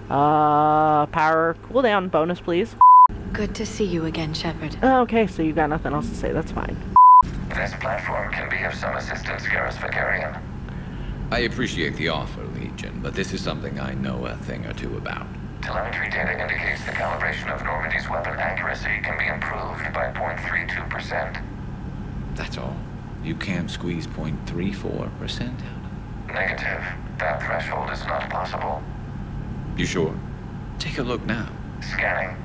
Power cooldown bonus, please. Good to see you again, Shepard. Okay, so you got nothing else to say. That's fine. This platform can be of some assistance, Garrus Vakarian. I appreciate the offer, Legion, but this is something I know a thing or two about. Telemetry data indicates the calibration of Normandy's weapon accuracy can be improved by 0.32%. That's all? You can't squeeze 0.34% out? Negative. That threshold is not possible. You sure? Take a look now. Scanning.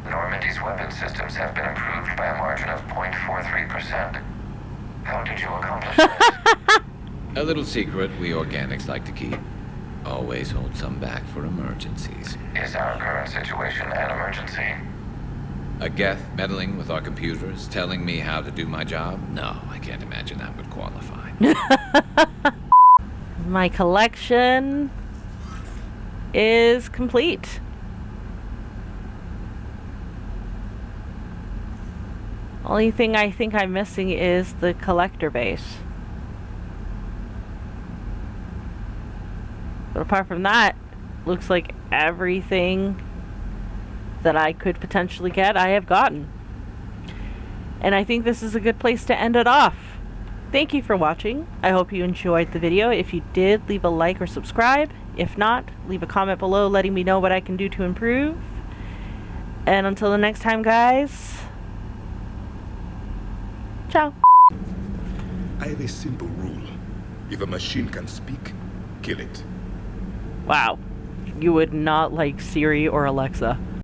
Normandy's weapon systems have been improved by a margin of 0.43%. How did you accomplish this? A little secret we organics like to keep. Always hold some back for emergencies. Is our current situation an emergency? A Geth meddling with our computers, telling me how to do my job? No, I can't imagine that would qualify. My collection is complete. Only thing I think I'm missing is the collector base. But apart from that, looks like everything that I could potentially get, I have gotten. And I think this is a good place to end it off. Thank you for watching. I hope you enjoyed the video. If you did, leave a like or subscribe. If not, leave a comment below letting me know what I can do to improve. And until the next time, guys, ciao. I have a simple rule. If a machine can speak, kill it. Wow. You would not like Siri or Alexa.